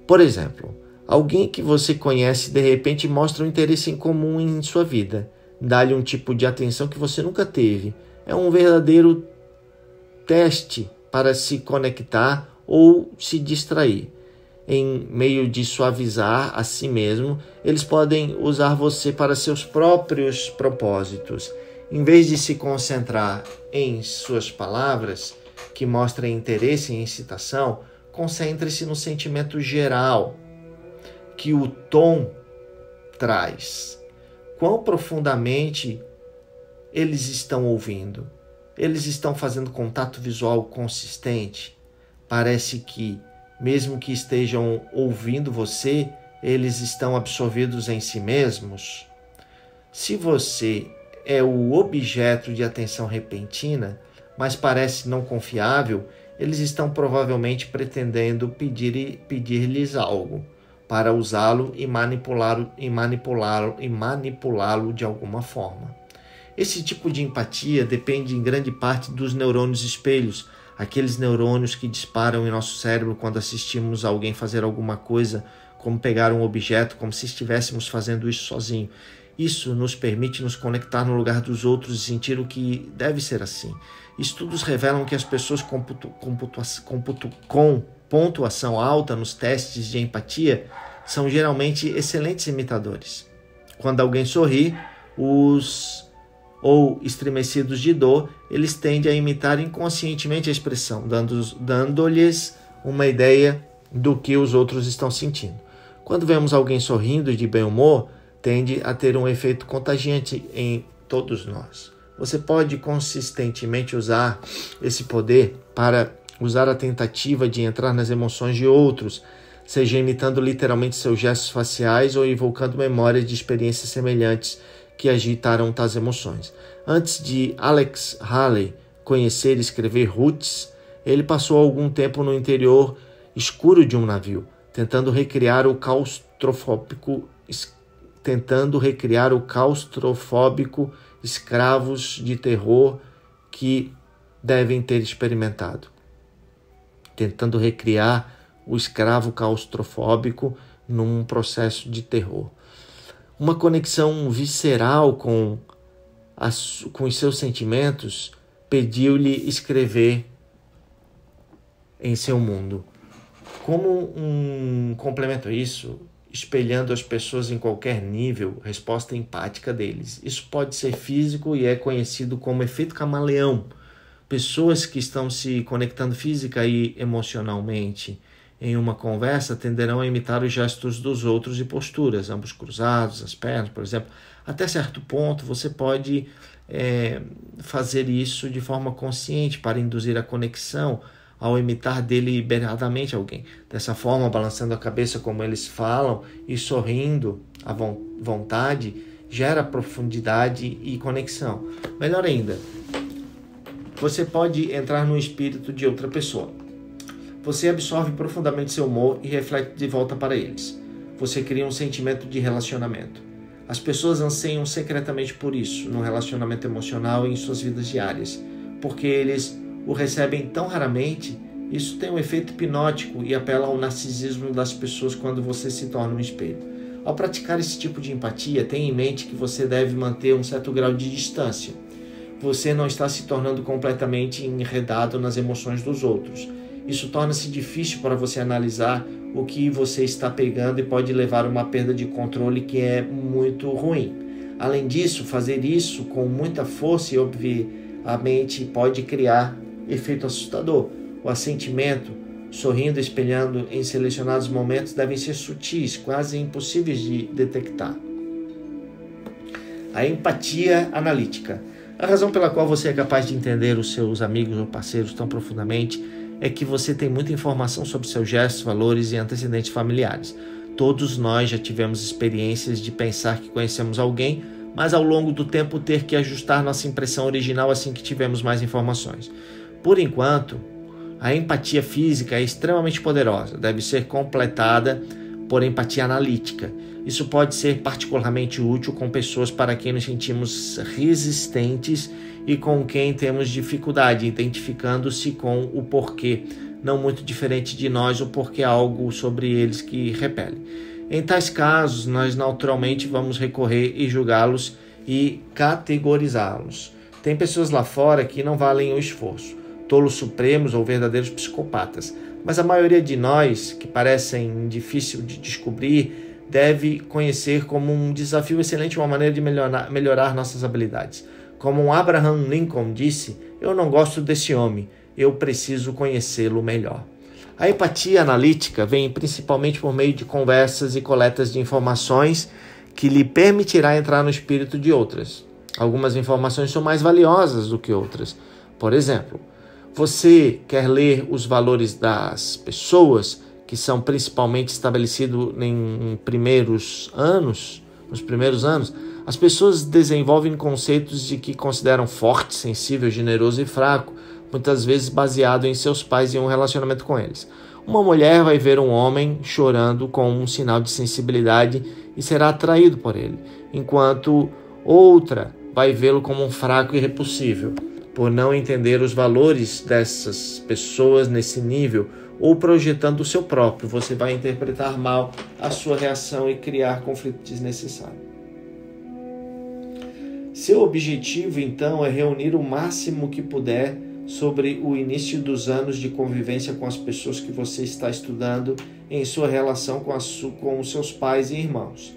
Por exemplo, alguém que você conhece de repente mostra um interesse em comum em sua vida. Dá-lhe um tipo de atenção que você nunca teve. É um verdadeiro teste para se conectar ou se distrair. Em meio de suavizar a si mesmo, eles podem usar você para seus próprios propósitos. Em vez de se concentrar em suas palavras, que mostrem interesse e incitação, concentre-se no sentimento geral que o tom traz. Quão profundamente eles estão ouvindo? Eles estão fazendo contato visual consistente? Parece que, mesmo que estejam ouvindo você, eles estão absorvidos em si mesmos? Se você é o objeto de atenção repentina, mas parece não confiável, eles estão provavelmente pretendendo pedir-lhes algo para usá-lo e manipulá-lo de alguma forma. Esse tipo de empatia depende em grande parte dos neurônios espelhos, aqueles neurônios que disparam em nosso cérebro quando assistimos alguém fazer alguma coisa como pegar um objeto, como se estivéssemos fazendo isso sozinho. Isso nos permite nos conectar no lugar dos outros e sentir o que deve ser assim. Estudos revelam que as pessoas com pontuação alta nos testes de empatia são geralmente excelentes imitadores. Quando alguém sorri, ou estremecidos de dor, eles tendem a imitar inconscientemente a expressão, dando-lhes uma ideia do que os outros estão sentindo. Quando vemos alguém sorrindo de bem humor, tende a ter um efeito contagiante em todos nós. Você pode consistentemente usar esse poder para usar a tentativa de entrar nas emoções de outros, seja imitando literalmente seus gestos faciais ou evocando memórias de experiências semelhantes que agitaram tais emoções. Antes de Alex Haley conhecer e escrever Roots, ele passou algum tempo no interior escuro de um navio, tentando recriar o claustrofóbico escravos de terror que devem ter experimentado. Tentando recriar o escravo claustrofóbico num processo de terror. Uma conexão visceral com os seus sentimentos pediu-lhe escrever em seu mundo. Como um complemento a isso, espelhando as pessoas em qualquer nível, resposta empática deles. Isso pode ser físico e é conhecido como efeito camaleão. Pessoas que estão se conectando física e emocionalmente em uma conversa tenderão a imitar os gestos dos outros e posturas, ambos cruzados, as pernas, por exemplo. Até certo ponto, você pode fazer isso de forma consciente para induzir a conexão ao imitar deliberadamente alguém. Dessa forma, balançando a cabeça como eles falam e sorrindo à vontade, gera profundidade e conexão. Melhor ainda, você pode entrar no espírito de outra pessoa. Você absorve profundamente seu humor e reflete de volta para eles. Você cria um sentimento de relacionamento. As pessoas anseiam secretamente por isso, no relacionamento emocional e em suas vidas diárias, porque eles o recebem tão raramente. Isso tem um efeito hipnótico e apela ao narcisismo das pessoas quando você se torna um espelho. Ao praticar esse tipo de empatia, tenha em mente que você deve manter um certo grau de distância. Você não está se tornando completamente enredado nas emoções dos outros. Isso torna-se difícil para você analisar o que você está pegando e pode levar a uma perda de controle que é muito ruim. Além disso, fazer isso com muita força e obviamente pode criar efeito assustador. O assentimento, sorrindo e espelhando em selecionados momentos devem ser sutis, quase impossíveis de detectar. A empatia analítica. A razão pela qual você é capaz de entender os seus amigos ou parceiros tão profundamente é que você tem muita informação sobre seus gestos, valores e antecedentes familiares. Todos nós já tivemos experiências de pensar que conhecemos alguém, mas ao longo do tempo ter que ajustar nossa impressão original assim que tivermos mais informações. Por enquanto, a empatia física é extremamente poderosa, deve ser completada por empatia analítica. Isso pode ser particularmente útil com pessoas para quem nos sentimos resistentes e com quem temos dificuldade, identificando-se com o porquê, não muito diferente de nós, o porquê algo sobre eles que repele. Em tais casos, nós naturalmente vamos recorrer e julgá-los e categorizá-los. Tem pessoas lá fora que não valem o esforço, tolos supremos ou verdadeiros psicopatas, mas a maioria de nós, que parecem difícil de descobrir, deve conhecer como um desafio excelente, uma maneira de melhorar nossas habilidades. Como Abraham Lincoln disse, eu não gosto desse homem, eu preciso conhecê-lo melhor. A empatia analítica vem principalmente por meio de conversas e coletas de informações que lhe permitirá entrar no espírito de outras. Algumas informações são mais valiosas do que outras. Por exemplo, você quer ler os valores das pessoas que são principalmente estabelecidos nos primeiros anos? As pessoas desenvolvem conceitos de que consideram forte, sensível, generoso e fraco, muitas vezes baseado em seus pais e um relacionamento com eles. Uma mulher vai ver um homem chorando com um sinal de sensibilidade e será atraído por ele, enquanto outra vai vê-lo como um fraco e repulsível. por não entender os valores dessas pessoas nesse nível ou projetando o seu próprio. Você vai interpretar mal a sua reação e criar conflito desnecessário. Seu objetivo, então, é reunir o máximo que puder sobre o início dos anos de convivência com as pessoas que você está estudando em sua relação com os seus pais e irmãos.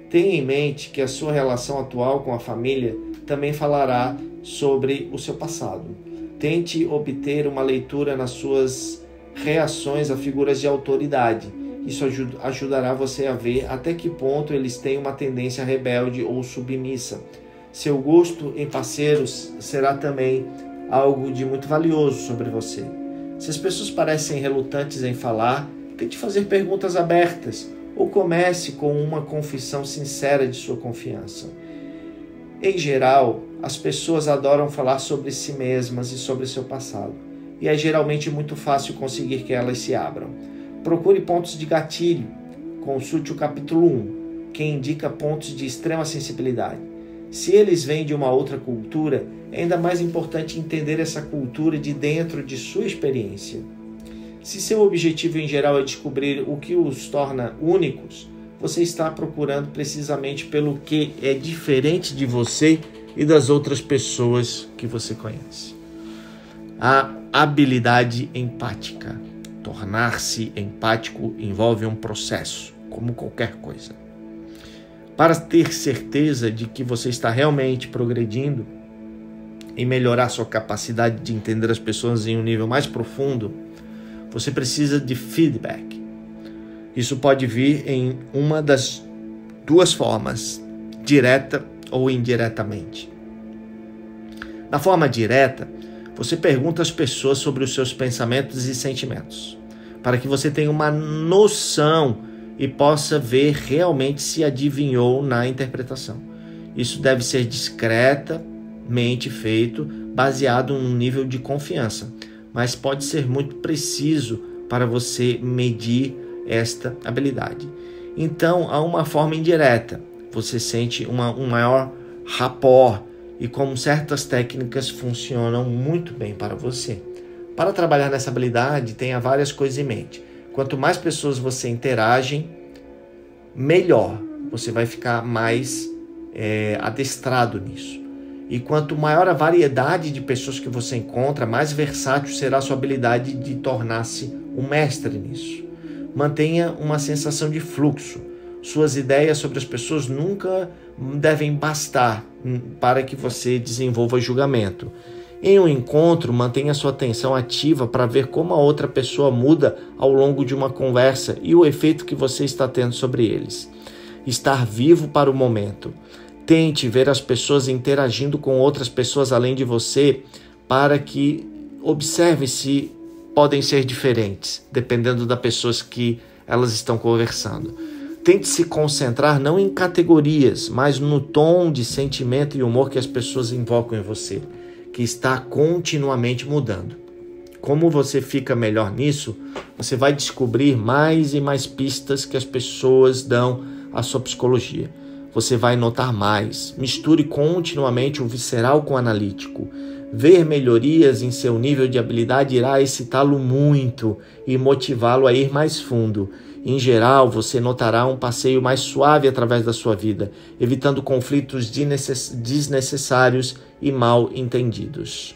Tenha em mente que a sua relação atual com a família também falará sobre o seu passado. Tente obter uma leitura nas suas reações a figuras de autoridade. Isso ajudará você a ver até que ponto eles têm uma tendência rebelde ou submissa. Seu gosto em parceiros será também algo de muito valioso sobre você. Se as pessoas parecem relutantes em falar, tente fazer perguntas abertas ou comece com uma confissão sincera de sua confiança. Em geral, as pessoas adoram falar sobre si mesmas e sobre seu passado, e é geralmente muito fácil conseguir que elas se abram. Procure pontos de gatilho. Consulte o capítulo 1, que indica pontos de extrema sensibilidade. Se eles vêm de uma outra cultura, é ainda mais importante entender essa cultura de dentro de sua experiência. Se seu objetivo em geral é descobrir o que os torna únicos, você está procurando precisamente pelo que é diferente de você e das outras pessoas que você conhece. A habilidade empática. Tornar-se empático envolve um processo, como qualquer coisa. Para ter certeza de que você está realmente progredindo em melhorar sua capacidade de entender as pessoas em um nível mais profundo, você precisa de feedback. Isso pode vir em uma das duas formas, direta ou indiretamente. Na forma direta, você pergunta às pessoas sobre os seus pensamentos e sentimentos, para que você tenha uma noção e possa ver realmente se adivinhou na interpretação. Isso deve ser discretamente feito, baseado em um nível de confiança, mas pode ser muito preciso para você medir esta habilidade. Então, há uma forma indireta. Você sente um maior rapport e como certas técnicas funcionam muito bem para você. Para trabalhar nessa habilidade, tenha várias coisas em mente. Quanto mais pessoas você interagem, melhor. Você vai ficar mais adestrado nisso. E quanto maior a variedade de pessoas que você encontra, mais versátil será a sua habilidade de tornar-se um mestre nisso. Mantenha uma sensação de fluxo. Suas ideias sobre as pessoas nunca devem bastar para que você desenvolva julgamento. Em um encontro, mantenha sua atenção ativa para ver como a outra pessoa muda ao longo de uma conversa e o efeito que você está tendo sobre eles. Estar vivo para o momento. Tente ver as pessoas interagindo com outras pessoas além de você para que observe se podem ser diferentes, dependendo das pessoas que elas estão conversando. Tente se concentrar não em categorias, mas no tom de sentimento e humor que as pessoas invocam em você, que está continuamente mudando. Como você fica melhor nisso, você vai descobrir mais e mais pistas que as pessoas dão à sua psicologia. Você vai notar mais. Misture continuamente o visceral com o analítico. Ver melhorias em seu nível de habilidade irá excitá-lo muito e motivá-lo a ir mais fundo. Em geral, você notará um passeio mais suave através da sua vida, evitando conflitos desnecessários e mal entendidos.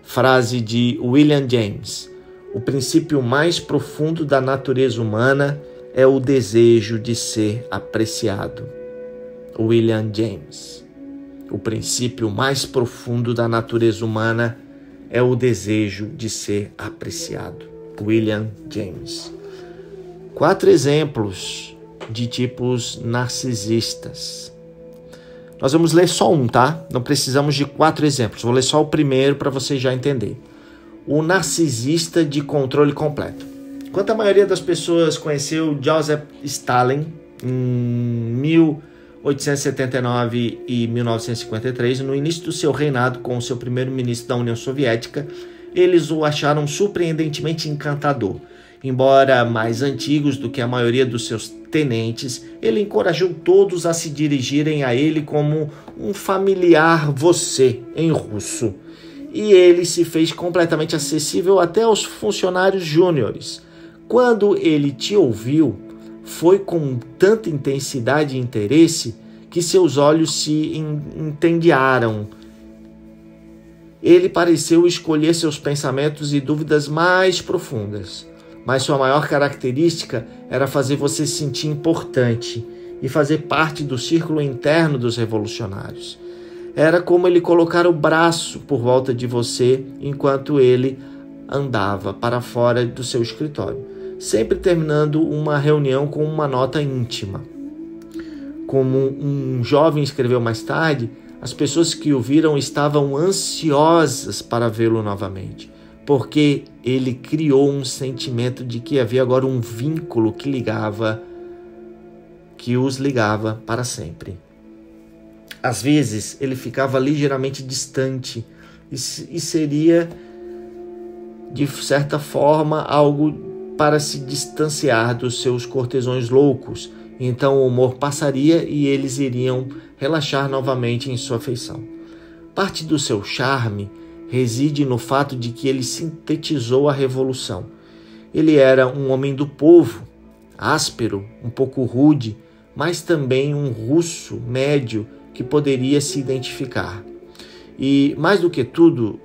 Frase de William James: o princípio mais profundo da natureza humana é o desejo de ser apreciado. William James. O princípio mais profundo da natureza humana é o desejo de ser apreciado. William James. 4 exemplos de tipos narcisistas. Nós vamos ler só um, tá? Não precisamos de 4 exemplos. Vou ler só o primeiro para você já entender. O narcisista de controle completo. Enquanto a maioria das pessoas conheceu Joseph Stalin em 1879 e 1953, no início do seu reinado como seu primeiro-ministro da União Soviética, eles o acharam surpreendentemente encantador. Embora mais antigos do que a maioria dos seus tenentes, ele encorajou todos a se dirigirem a ele como um familiar você, em russo. e ele se fez completamente acessível até aos funcionários júniores. Quando ele te ouviu, foi com tanta intensidade e interesse que seus olhos se incendiaram. Ele pareceu escolher seus pensamentos e dúvidas mais profundas, mas sua maior característica era fazer você se sentir importante e fazer parte do círculo interno dos revolucionários. Era como ele colocar o braço por volta de você enquanto ele andava para fora do seu escritório, sempre terminando uma reunião com uma nota íntima. Como um jovem escreveu mais tarde, as pessoas que o viram estavam ansiosas para vê-lo novamente, porque ele criou um sentimento de que havia agora um vínculo que os ligava para sempre. Às vezes, ele ficava ligeiramente distante e seria, de certa forma, algo para se distanciar dos seus cortesões loucos. Então o humor passaria e eles iriam relaxar novamente em sua afeição. Parte do seu charme reside no fato de que ele sintetizou a revolução. Ele era um homem do povo, áspero, um pouco rude, mas também um russo médio que poderia se identificar. E, mais do que tudo,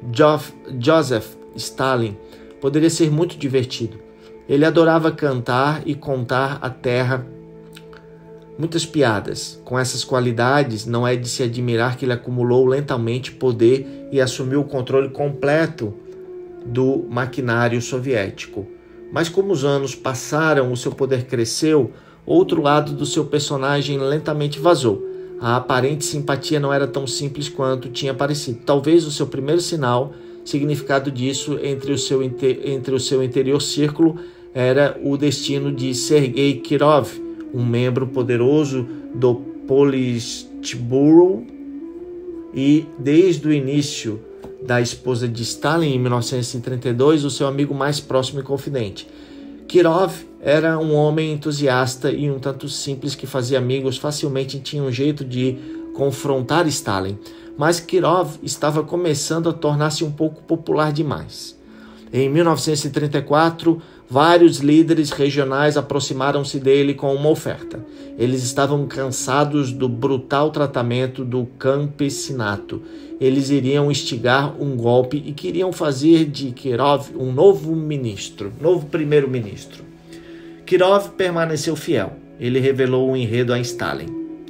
Joseph Stalin poderia ser muito divertido. Ele adorava cantar e contar à terra muitas piadas. Com essas qualidades, não é de se admirar que ele acumulou lentamente poder e assumiu o controle completo do maquinário soviético. Mas como os anos passaram, o seu poder cresceu, outro lado do seu personagem lentamente vazou. A aparente simpatia não era tão simples quanto tinha parecido. Talvez o seu primeiro significado disso entre o seu interior círculo era o destino de Sergei Kirov, um membro poderoso do Politburo e, desde o início da esposa de Stalin, em 1932, o seu amigo mais próximo e confidente. Kirov era um homem entusiasta e um tanto simples que fazia amigos facilmente e tinha um jeito de confrontar Stalin, mas Kirov estava começando a tornar-se um pouco popular demais. Em 1934, vários líderes regionais aproximaram-se dele com uma oferta. Eles estavam cansados do brutal tratamento do campesinato. Eles iriam instigar um golpe e queriam fazer de Kirov um novo primeiro-ministro. Kirov permaneceu fiel. Ele revelou o enredo a Stalin,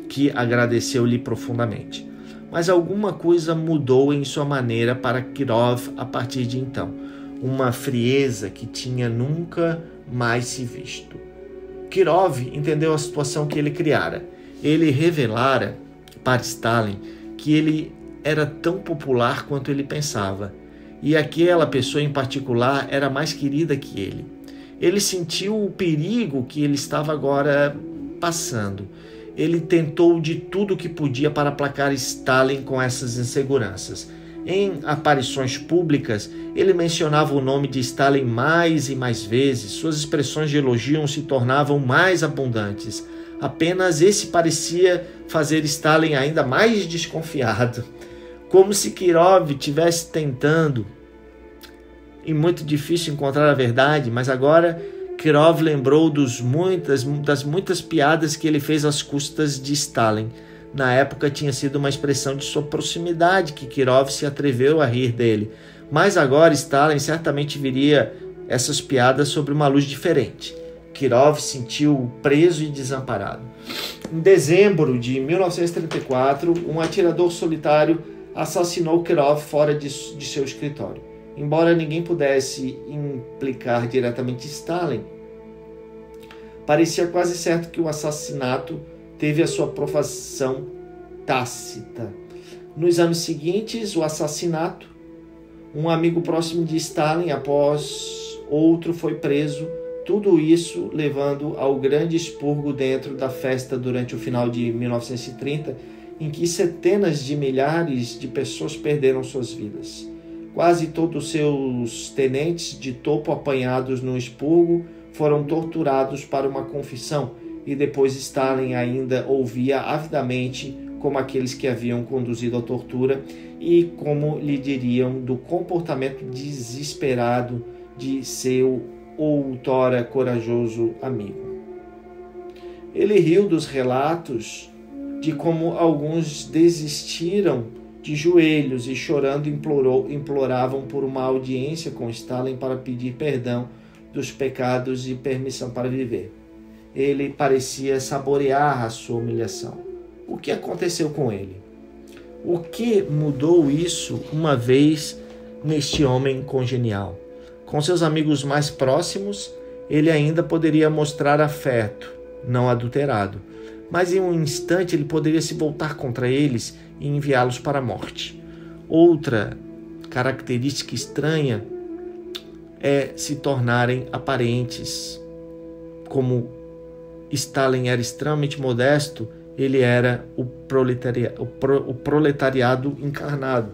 que agradeceu-lhe profundamente. Mas alguma coisa mudou em sua maneira para Kirov a partir de então. Uma frieza que tinha nunca mais se visto. Kirov entendeu a situação que ele criara. Ele revelara para Stalin que ele era tão popular quanto ele pensava, e aquela pessoa em particular era mais querida que ele. Ele sentiu o perigo que ele estava agora passando. Ele tentou de tudo o que podia para aplacar Stalin com essas inseguranças. Em aparições públicas, ele mencionava o nome de Stalin mais e mais vezes. Suas expressões de elogio se tornavam mais abundantes. Apenas esse parecia fazer Stalin ainda mais desconfiado. Como se Kirov estivesse tentando. E muito difícil encontrar a verdade, mas agora Kirov lembrou das muitas piadas que ele fez às custas de Stalin. Na época tinha sido uma expressão de sua proximidade que Kirov se atreveu a rir dele. Mas agora Stalin certamente viria essas piadas sob uma luz diferente. Kirov se sentiu preso e desamparado. Em dezembro de 1934, um atirador solitário assassinou Kirov fora de seu escritório. Embora ninguém pudesse implicar diretamente Stalin, parecia quase certo que o assassinato teve a sua aprovação tácita. Nos anos seguintes, o assassinato, um amigo próximo de Stalin, após outro, foi preso. Tudo isso levando ao grande expurgo dentro da festa durante o final de 1930, em que centenas de milhares de pessoas perderam suas vidas. Quase todos os seus tenentes de topo apanhados no expurgo foram torturados para uma confissão, e depois Stalin ainda ouvia avidamente como aqueles que haviam conduzido à tortura e como lhe diriam do comportamento desesperado de seu outrora corajoso amigo. Ele riu dos relatos de como alguns desistiram de joelhos e chorando imploravam por uma audiência com Stalin para pedir perdão dos pecados e permissão para viver. Ele parecia saborear a sua humilhação. O que aconteceu com ele? O que mudou isso uma vez neste homem congenial? Com seus amigos mais próximos, ele ainda poderia mostrar afeto, não adulterado. Mas em um instante ele poderia se voltar contra eles e enviá-los para a morte. Outra característica estranha é se tornarem aparentes. Como Stalin era extremamente modesto, ele era o proletariado encarnado.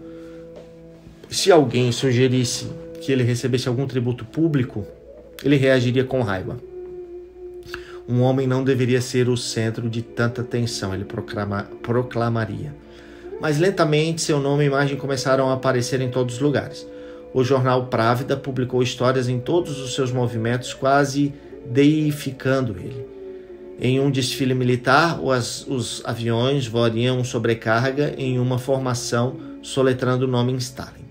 Se alguém sugerisse que ele recebesse algum tributo público, ele reagiria com raiva. Um homem não deveria ser o centro de tanta atenção, ele proclamaria. Mas lentamente seu nome e imagem começaram a aparecer em todos os lugares. O jornal Pravda publicou histórias em todos os seus movimentos, quase deificando ele. Em um desfile militar, os aviões voariam sobrecarga em uma formação soletrando o nome em Stalin.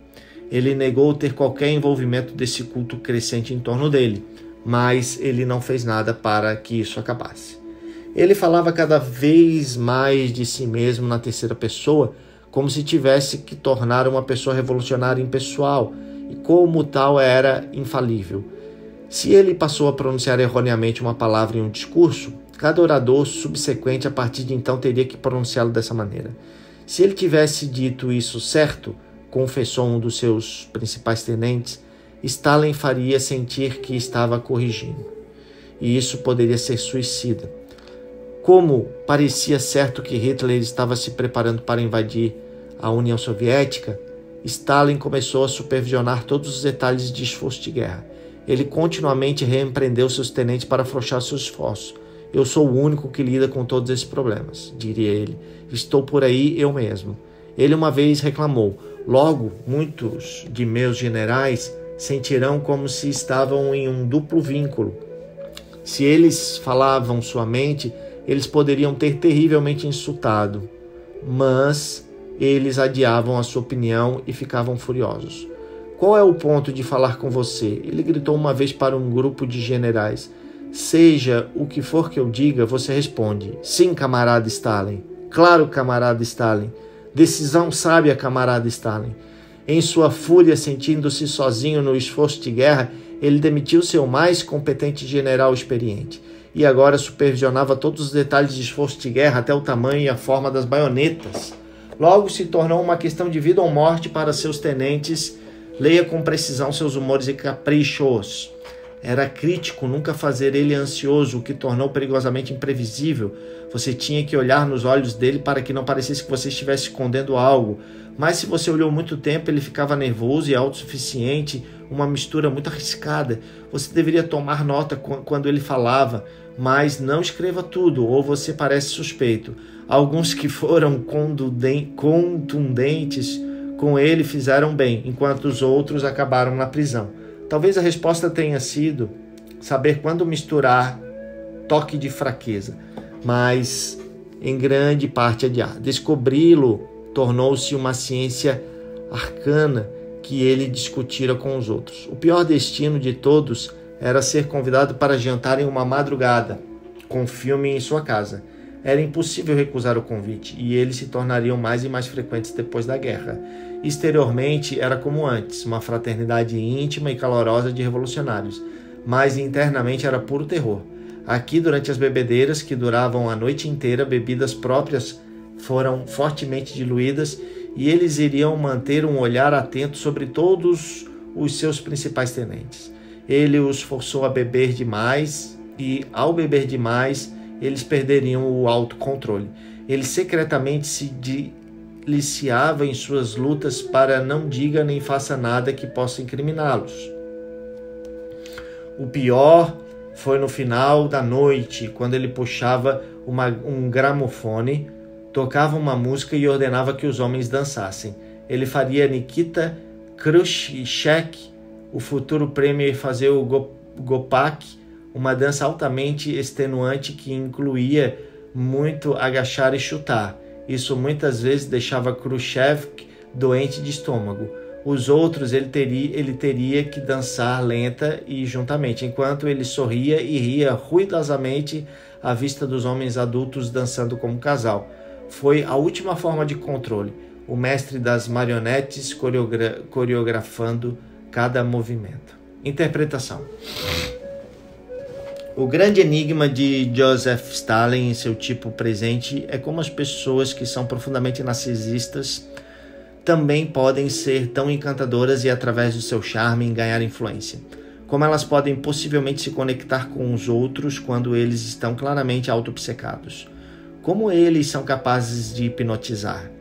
Ele negou ter qualquer envolvimento desse culto crescente em torno dele, mas ele não fez nada para que isso acabasse. Ele falava cada vez mais de si mesmo na terceira pessoa, como se tivesse que tornar uma pessoa revolucionária impessoal, e como tal era infalível. Se ele passou a pronunciar erroneamente uma palavra em um discurso, cada orador subsequente a partir de então teria que pronunciá-lo dessa maneira. Se ele tivesse dito isso certo, confessou um dos seus principais tenentes, Stalin faria sentir que estava corrigindo. E isso poderia ser suicida. Como parecia certo que Hitler estava se preparando para invadir a União Soviética, Stalin começou a supervisionar todos os detalhes de esforço de guerra. Ele continuamente reempreendeu seus tenentes para afrouxar seus esforços. Eu sou o único que lida com todos esses problemas, diria ele. Estou por aí eu mesmo. Ele uma vez reclamou: logo, muitos de meus generais sentirão como se estavam em um duplo vínculo. Se eles falavam sua mente, eles poderiam ter terrivelmente insultado, mas eles adiavam a sua opinião e ficavam furiosos. Qual é o ponto de falar com você? Ele gritou uma vez para um grupo de generais. Seja o que for que eu diga, você responde: sim, camarada Stalin. Claro, camarada Stalin. Decisão sábia, camarada Stalin. Em sua fúria, sentindo-se sozinho no esforço de guerra, ele demitiu seu mais competente general experiente e agora supervisionava todos os detalhes de esforço de guerra, até o tamanho e a forma das baionetas. Logo se tornou uma questão de vida ou morte para seus tenentes. Leia com precisão seus humores e caprichos. Era crítico nunca fazer ele ansioso, o que tornou perigosamente imprevisível. Você tinha que olhar nos olhos dele para que não parecesse que você estivesse escondendo algo. Mas se você olhou muito tempo, ele ficava nervoso e autossuficiente, uma mistura muito arriscada. Você deveria tomar nota quando ele falava, mas não escreva tudo, ou você parece suspeito. Alguns que foram contundentes com ele fizeram bem, enquanto os outros acabaram na prisão. Talvez a resposta tenha sido saber quando misturar toque de fraqueza, mas em grande parte adiar. Descobri-lo tornou-se uma ciência arcana que ele discutira com os outros. O pior destino de todos era ser convidado para jantar em uma madrugada, com filme em sua casa. Era impossível recusar o convite, e eles se tornariam mais e mais frequentes depois da guerra. Exteriormente era como antes, uma fraternidade íntima e calorosa de revolucionários, mas internamente era puro terror. Aqui, durante as bebedeiras, que duravam a noite inteira, bebidas próprias foram fortemente diluídas e eles iriam manter um olhar atento sobre todos os seus principais tenentes. Ele os forçou a beber demais e, ao beber demais, eles perderiam o autocontrole. Ele secretamente se deliciava em suas lutas para não diga nem faça nada que possa incriminá-los. O pior foi no final da noite, quando ele puxava um gramofone, tocava uma música e ordenava que os homens dançassem. Ele faria Nikita Khrushchev, o futuro premier, fazer o Gopak, uma dança altamente extenuante que incluía muito agachar e chutar. Isso muitas vezes deixava Khrushchev doente de estômago. Os outros ele teria que dançar lenta e juntamente, enquanto ele sorria e ria ruidosamente à vista dos homens adultos dançando como casal. Foi a última forma de controle, o mestre das marionetes coreografando cada movimento. Interpretação. O grande enigma de Joseph Stalin em seu tipo presente é como as pessoas que são profundamente narcisistas também podem ser tão encantadoras e, através do seu charme, ganhar influência. Como elas podem possivelmente se conectar com os outros quando eles estão claramente autoobcecados. Como eles são capazes de hipnotizar?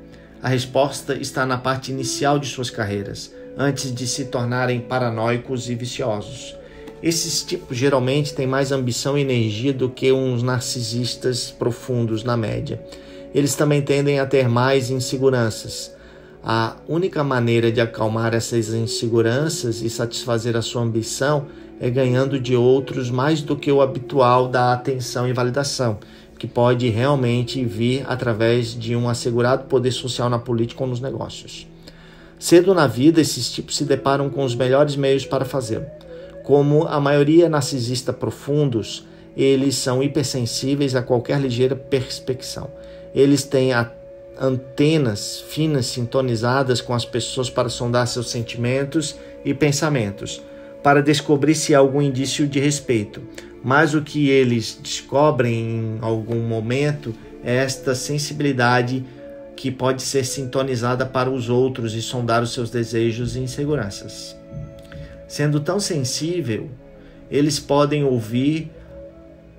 A resposta está na parte inicial de suas carreiras, antes de se tornarem paranoicos e viciosos. Esses tipos geralmente têm mais ambição e energia do que uns narcisistas profundos na média. Eles também tendem a ter mais inseguranças. A única maneira de acalmar essas inseguranças e satisfazer a sua ambição é ganhando de outros mais do que o habitual da atenção e validação, que pode realmente vir através de um assegurado poder social na política ou nos negócios. Cedo na vida, esses tipos se deparam com os melhores meios para fazê-lo. Como a maioria narcisista profundos, eles são hipersensíveis a qualquer ligeira perspecção. Eles têm antenas finas sintonizadas com as pessoas para sondar seus sentimentos e pensamentos, para descobrir se há algum indício de respeito. Mas o que eles descobrem em algum momento é esta sensibilidade que pode ser sintonizada para os outros e sondar os seus desejos e inseguranças. Sendo tão sensível, eles podem ouvir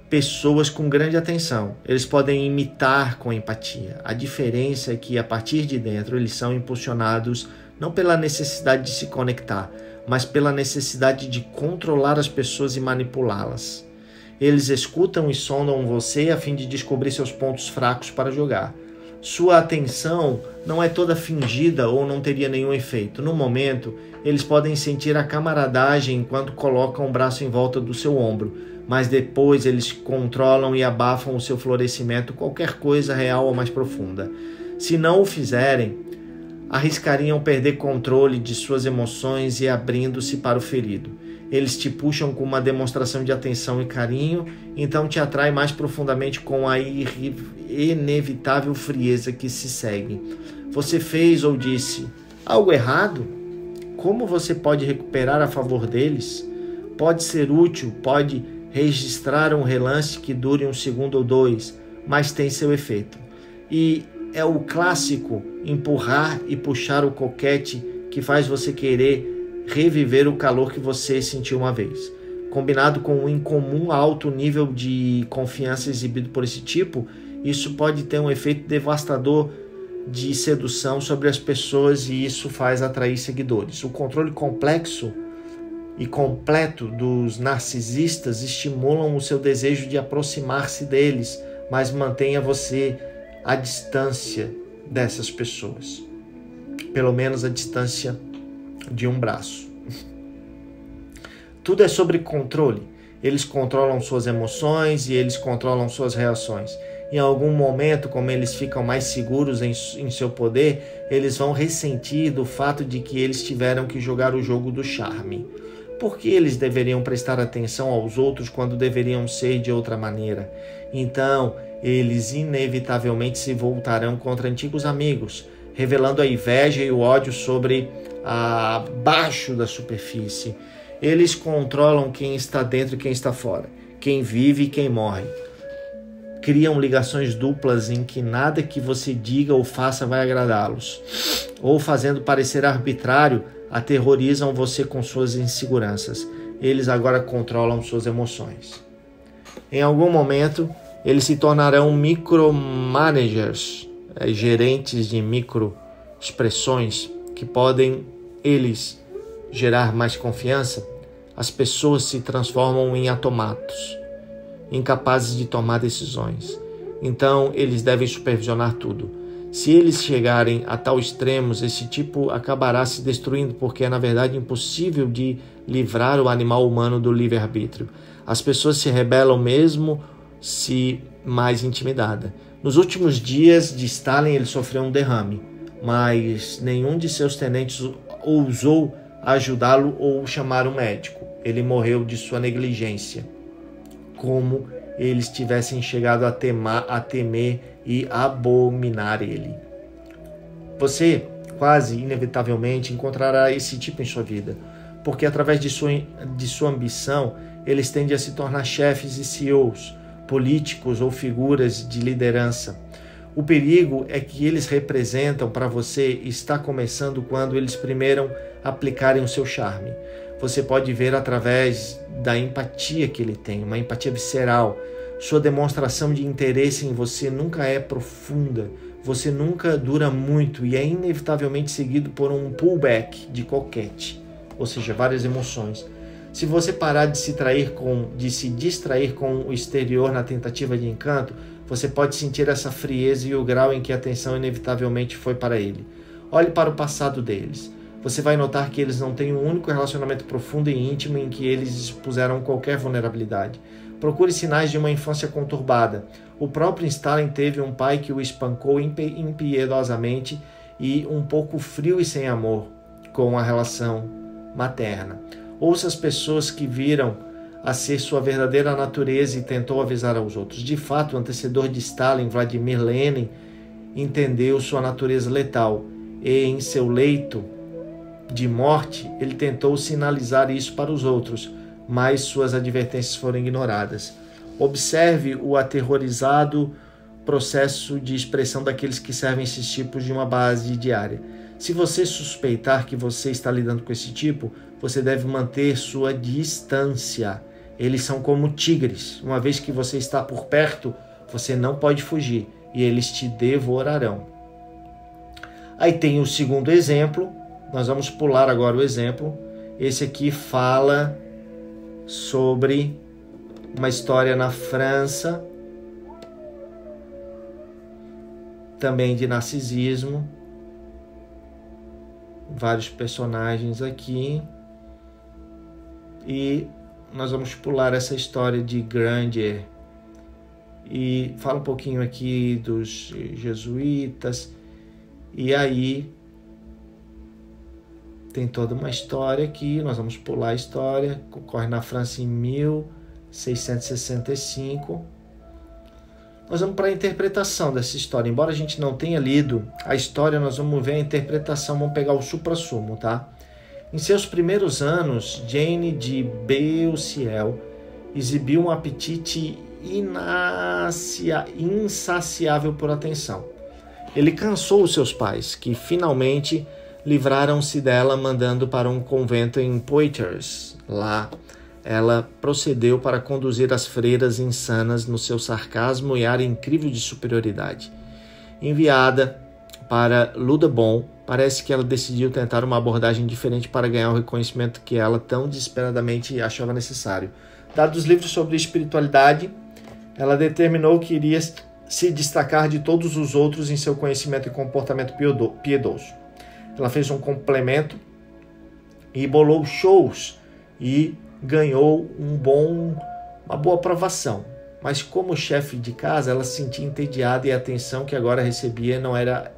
pessoas com grande atenção. Eles podem imitar com empatia. A diferença é que, a partir de dentro, eles são impulsionados não pela necessidade de se conectar, mas pela necessidade de controlar as pessoas e manipulá-las. Eles escutam e sondam você a fim de descobrir seus pontos fracos para jogar. Sua atenção não é toda fingida ou não teria nenhum efeito. No momento, eles podem sentir a camaradagem enquanto colocam o braço em volta do seu ombro, mas depois eles controlam e abafam o seu florescimento, qualquer coisa real ou mais profunda. Se não o fizerem, arriscariam perder controle de suas emoções e abrindo-se para o ferido. Eles te puxam com uma demonstração de atenção e carinho, então te atrai mais profundamente com a inevitável frieza que se segue. Você fez ou disse algo errado? Como você pode recuperar a favor deles? Pode ser útil, pode registrar um relance que dure 1 segundo ou 2, mas tem seu efeito. E é o clássico empurrar e puxar o coquete que faz você querer reviver o calor que você sentiu uma vez. Combinado com um incomum alto nível de confiança exibido por esse tipo, isso pode ter um efeito devastador de sedução sobre as pessoas e isso faz atrair seguidores. O controle complexo e completo dos narcisistas estimulam o seu desejo de aproximar-se deles, mas mantenha você à distância dessas pessoas. Pelo menos a distância de um braço. Tudo é sobre controle. Eles controlam suas emoções e eles controlam suas reações. Em algum momento, como eles ficam mais seguros em seu poder, eles vão ressentir do fato de que eles tiveram que jogar o jogo do charme. Por que eles deveriam prestar atenção aos outros quando deveriam ser de outra maneira? Então, eles inevitavelmente se voltarão contra antigos amigos, revelando a inveja e o ódio sobre abaixo da superfície. Eles controlam quem está dentro e quem está fora, quem vive e quem morre. Criam ligações duplas em que nada que você diga ou faça vai agradá-los. Ou, fazendo parecer arbitrário, aterrorizam você com suas inseguranças. Eles agora controlam suas emoções. Em algum momento, eles se tornarão micromanagers, gerentes de microexpressões que podem eles gerar mais confiança. As pessoas se transformam em automatos, incapazes de tomar decisões. então eles devem supervisionar tudo. Se eles chegarem a tal extremos, esse tipo acabará se destruindo, porque é na verdade impossível de livrar o animal humano do livre-arbítrio. As pessoas se rebelam mesmo se mais intimidada. Nos últimos dias de Stalin, ele sofreu um derrame, mas nenhum de seus tenentes ousou ajudá-lo ou chamar um médico. Ele morreu de sua negligência, como eles tivessem chegado a temer e abominar ele. Você, quase inevitavelmente, encontrará esse tipo em sua vida, porque através de sua ambição, eles tendem a se tornar chefes e CEOs, políticos ou figuras de liderança. O perigo é que eles representam para você está começando quando eles primeiro aplicarem o seu charme. Você pode ver através da empatia que ele tem, uma empatia visceral. Sua demonstração de interesse em você nunca é profunda, você nunca dura muito e é inevitavelmente seguido por um pullback de coquete, ou seja, várias emoções. Se você parar de se distrair com o exterior na tentativa de encanto, você pode sentir essa frieza e o grau em que a atenção inevitavelmente foi para ele. Olhe para o passado deles. Você vai notar que eles não têm um único relacionamento profundo e íntimo em que eles expuseram qualquer vulnerabilidade. Procure sinais de uma infância conturbada. O próprio Stalin teve um pai que o espancou impiedosamente e um pouco frio e sem amor com a relação materna. Ouça as pessoas que viram a ser sua verdadeira natureza e tentou avisar aos outros. De fato, o antecessor de Stalin, Vladimir Lenin, entendeu sua natureza letal e, em seu leito de morte, ele tentou sinalizar isso para os outros, mas suas advertências foram ignoradas. Observe o aterrorizado processo de expressão daqueles que servem esses tipos de uma base diária. Se você suspeitar que você está lidando com esse tipo, você deve manter sua distância. Eles são como tigres. Uma vez que você está por perto, você não pode fugir e eles te devorarão. Aí tem o segundo exemplo. Nós vamos pular agora o exemplo. Esse aqui fala sobre uma história na França, também de narcisismo. Vários personagens aqui. E nós vamos pular essa história de Grandier. E fala um pouquinho aqui dos jesuítas. E aí tem toda uma história aqui. Nós vamos pular a história. Ocorre na França em 1665. Nós vamos para a interpretação dessa história. Embora a gente não tenha lido a história, nós vamos ver a interpretação. Vamos pegar o suprassumo, tá? Em seus primeiros anos, Jane de Beauciel exibiu um apetite insaciável por atenção. Ele cansou os seus pais, que finalmente livraram-se dela mandando para um convento em Poitiers. Lá, ela procedeu para conduzir as freiras insanas no seu sarcasmo e ar incrível de superioridade. Enviada para Ludebon, parece que ela decidiu tentar uma abordagem diferente para ganhar o reconhecimento que ela tão desesperadamente achava necessário. Dados os livros sobre espiritualidade, ela determinou que iria se destacar de todos os outros em seu conhecimento e comportamento piedoso. Ela fez um complemento e bolou shows e ganhou uma boa aprovação. Mas como chefe de casa, ela se sentia entediada e a atenção que agora recebia não era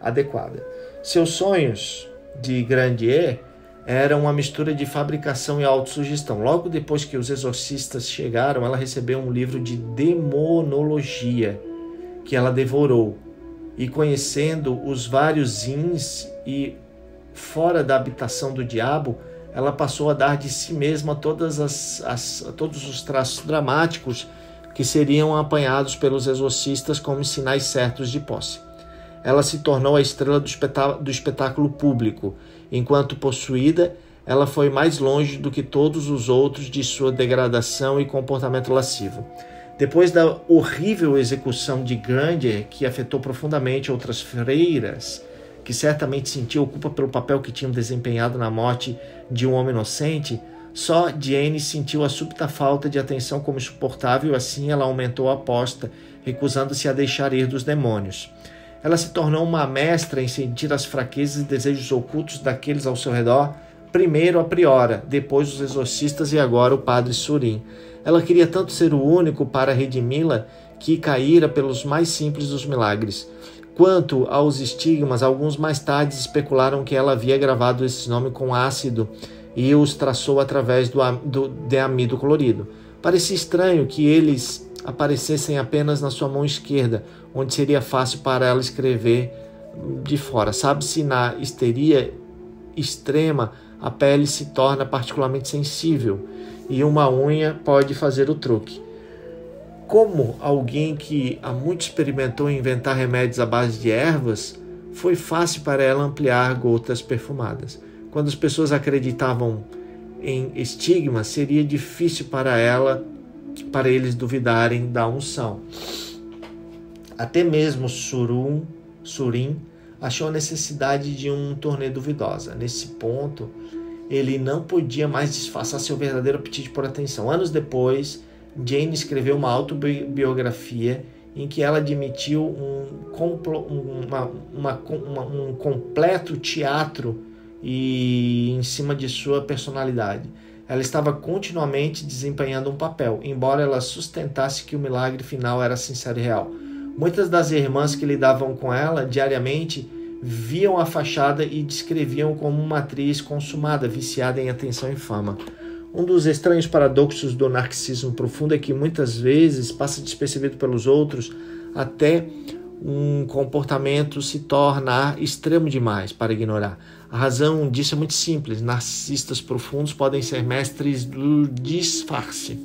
adequada. Seus sonhos de Grandier eram uma mistura de fabricação e autossugestão. Logo depois que os exorcistas chegaram, ela recebeu um livro de demonologia que ela devorou. E conhecendo os vários ins e fora da habitação do diabo, ela passou a dar de si mesma todos os traços dramáticos que seriam apanhados pelos exorcistas como sinais certos de posse. Ela se tornou a estrela do espetáculo público. Enquanto possuída, ela foi mais longe do que todos os outros de sua degradação e comportamento lascivo. Depois da horrível execução de Grandier, que afetou profundamente outras freiras, que certamente sentiam culpa pelo papel que tinham desempenhado na morte de um homem inocente, Só Jane sentiu a súbita falta de atenção como insuportável, assim ela aumentou a aposta, recusando-se a deixar ir dos demônios. Ela se tornou uma mestra em sentir as fraquezas e desejos ocultos daqueles ao seu redor, primeiro a priora, depois os exorcistas e agora o padre Surim. Ela queria tanto ser o único para redimi-la que caíra pelos mais simples dos milagres. Quanto aos estigmas, alguns mais tarde especularam que ela havia gravado esse nome com ácido e os traçou através de amido colorido. Parecia estranho que eles aparecessem apenas na sua mão esquerda, onde seria fácil para ela escrever de fora. Sabe-se, na histeria extrema, a pele se torna particularmente sensível e uma unha pode fazer o truque. Como alguém que há muito experimentou inventar remédios à base de ervas, foi fácil para ela ampliar gotas perfumadas. Quando as pessoas acreditavam em estigmas, seria difícil para eles duvidarem da unção. Até mesmo Surim achou a necessidade de um turnê duvidosa. Nesse ponto, ele não podia mais disfarçar seu verdadeiro apetite por atenção. Anos depois, Jane escreveu uma autobiografia em que ela admitiu um completo teatro e em cima de sua personalidade. Ela estava continuamente desempenhando um papel, embora ela sustentasse que o milagre final era sincero e real. Muitas das irmãs que lidavam com ela diariamente viam a fachada e descreviam como uma atriz consumada, viciada em atenção e fama. Um dos estranhos paradoxos do narcisismo profundo é que muitas vezes passa despercebido pelos outros até um comportamento se tornar extremo demais para ignorar. A razão disso é muito simples. Narcisistas profundos podem ser mestres do disfarce.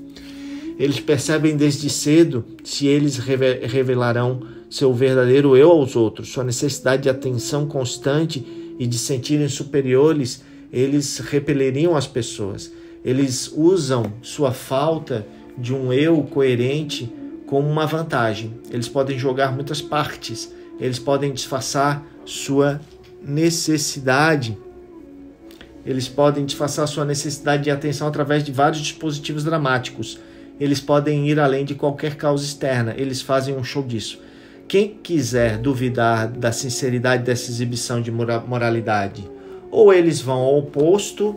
Eles percebem desde cedo se eles revelarão seu verdadeiro eu aos outros. Sua necessidade de atenção constante e de sentirem superiores, eles repeleriam as pessoas. Eles usam sua falta de um eu coerente como uma vantagem. Eles podem jogar muitas partes. Eles podem disfarçar sua necessidade. Eles podem disfarçar sua necessidade de atenção através de vários dispositivos dramáticos. Eles podem ir além de qualquer causa externa. Eles fazem um show disso. Quem quiser duvidar da sinceridade dessa exibição de moralidade, ou eles vão ao oposto,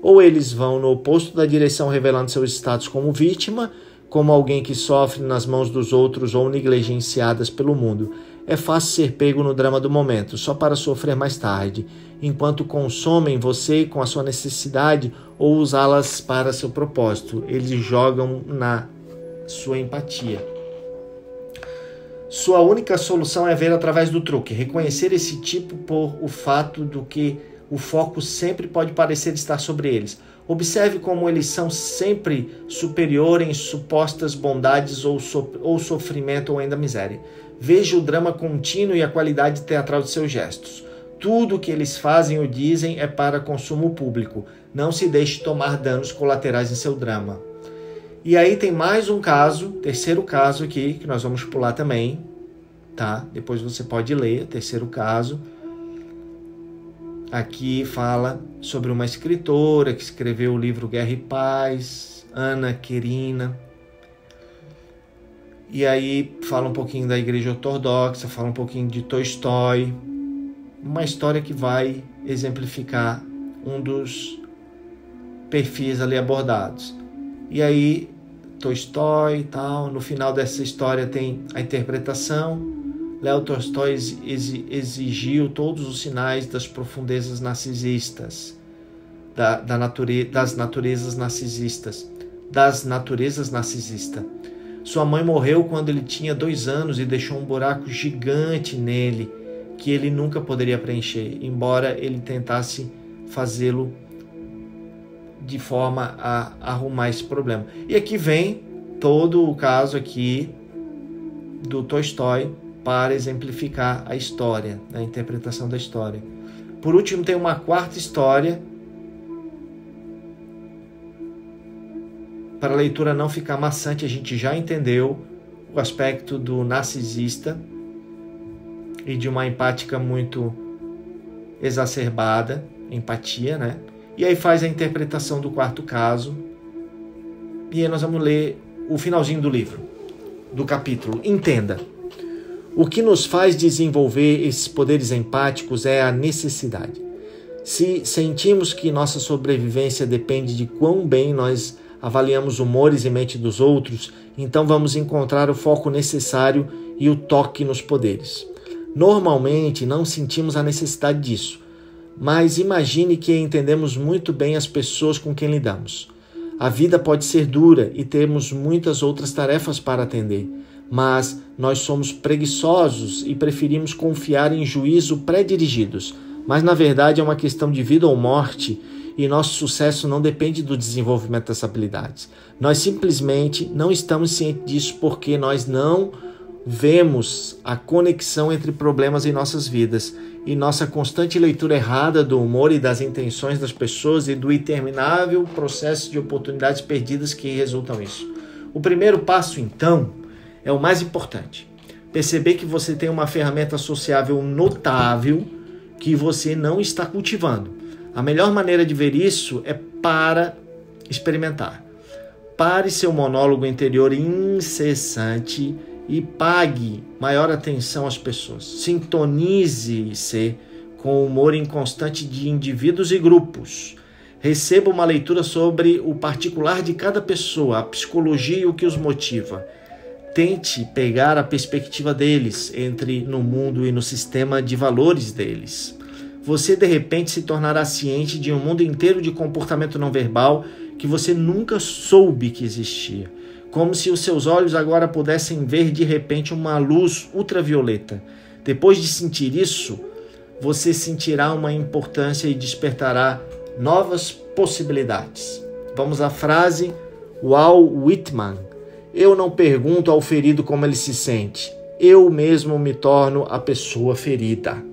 ou eles vão no oposto da direção, revelando seu status como vítima, como alguém que sofre nas mãos dos outros ou negligenciadas pelo mundo. É fácil ser pego no drama do momento, só para sofrer mais tarde, enquanto consomem você com a sua necessidade ou usá-las para seu propósito. Eles jogam na sua empatia. Sua única solução é ver através do truque, reconhecer esse tipo por o fato do que o foco sempre pode parecer estar sobre eles. Observe como eles são sempre superior em supostas bondades ou sofrimento ou ainda miséria. Veja o drama contínuo e a qualidade teatral de seus gestos. Tudo o que eles fazem ou dizem é para consumo público. Não se deixe tomar danos colaterais em seu drama. E aí tem mais um caso, terceiro caso aqui, que nós vamos pular também, tá? Depois você pode ler o terceiro caso. Aqui fala sobre uma escritora que escreveu o livro Guerra e Paz, Ana Karenina. E aí fala um pouquinho da Igreja Ortodoxa, fala um pouquinho de Tolstói. Uma história que vai exemplificar um dos perfis ali abordados. E aí, Tolstói e tal, no final dessa história tem a interpretação. Léo Tolstói exigiu todos os sinais das profundezas narcisistas, das naturezas narcisistas. Sua mãe morreu quando ele tinha 2 anos e deixou um buraco gigante nele que ele nunca poderia preencher, embora ele tentasse fazê-lo de forma a arrumar esse problema. E aqui vem todo o caso aqui do Tolstói para exemplificar a história, a interpretação da história. Por último, tem uma quarta história, para a leitura não ficar maçante. A gente já entendeu o aspecto do narcisista e de uma empática muito exacerbada, empatia, né? E aí faz a interpretação do quarto caso. E aí nós vamos ler o finalzinho do livro, do capítulo. Entenda. O que nos faz desenvolver esses poderes empáticos é a necessidade. Se sentimos que nossa sobrevivência depende de quão bem nós avaliamos humores e mente dos outros, então vamos encontrar o foco necessário e o toque nos poderes. Normalmente não sentimos a necessidade disso, mas imagine que entendemos muito bem as pessoas com quem lidamos. A vida pode ser dura e temos muitas outras tarefas para atender, mas nós somos preguiçosos e preferimos confiar em juízo pré-dirigidos. Mas na verdade é uma questão de vida ou morte e nosso sucesso não depende do desenvolvimento dessas habilidades. Nós simplesmente não estamos cientes disso porque nós não vemos a conexão entre problemas em nossas vidas e nossa constante leitura errada do humor e das intenções das pessoas e do interminável processo de oportunidades perdidas que resultam nisso. O primeiro passo, então, é o mais importante. Perceber que você tem uma ferramenta sociável notável que você não está cultivando. A melhor maneira de ver isso é para experimentar. Pare seu monólogo interior incessante e pague maior atenção às pessoas. Sintonize-se com o humor inconstante de indivíduos e grupos. Receba uma leitura sobre o particular de cada pessoa, a psicologia e o que os motiva. Tente pegar a perspectiva deles, entre no mundo e no sistema de valores deles. Você, de repente, se tornará ciente de um mundo inteiro de comportamento não verbal que você nunca soube que existia. Como se os seus olhos agora pudessem ver, de repente, uma luz ultravioleta. Depois de sentir isso, você sentirá uma importância e despertará novas possibilidades. Vamos à frase Walt Whitman. Eu não pergunto ao ferido como ele se sente. Eu mesmo me torno a pessoa ferida.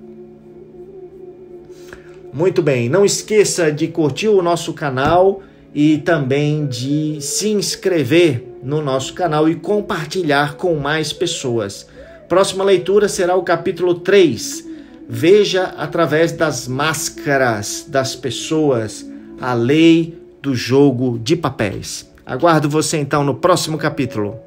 Muito bem, não esqueça de curtir o nosso canal e também de se inscrever no nosso canal e compartilhar com mais pessoas. Próxima leitura será o capítulo 3. Veja através das máscaras das pessoas a lei do jogo de papéis. Aguardo você então no próximo capítulo.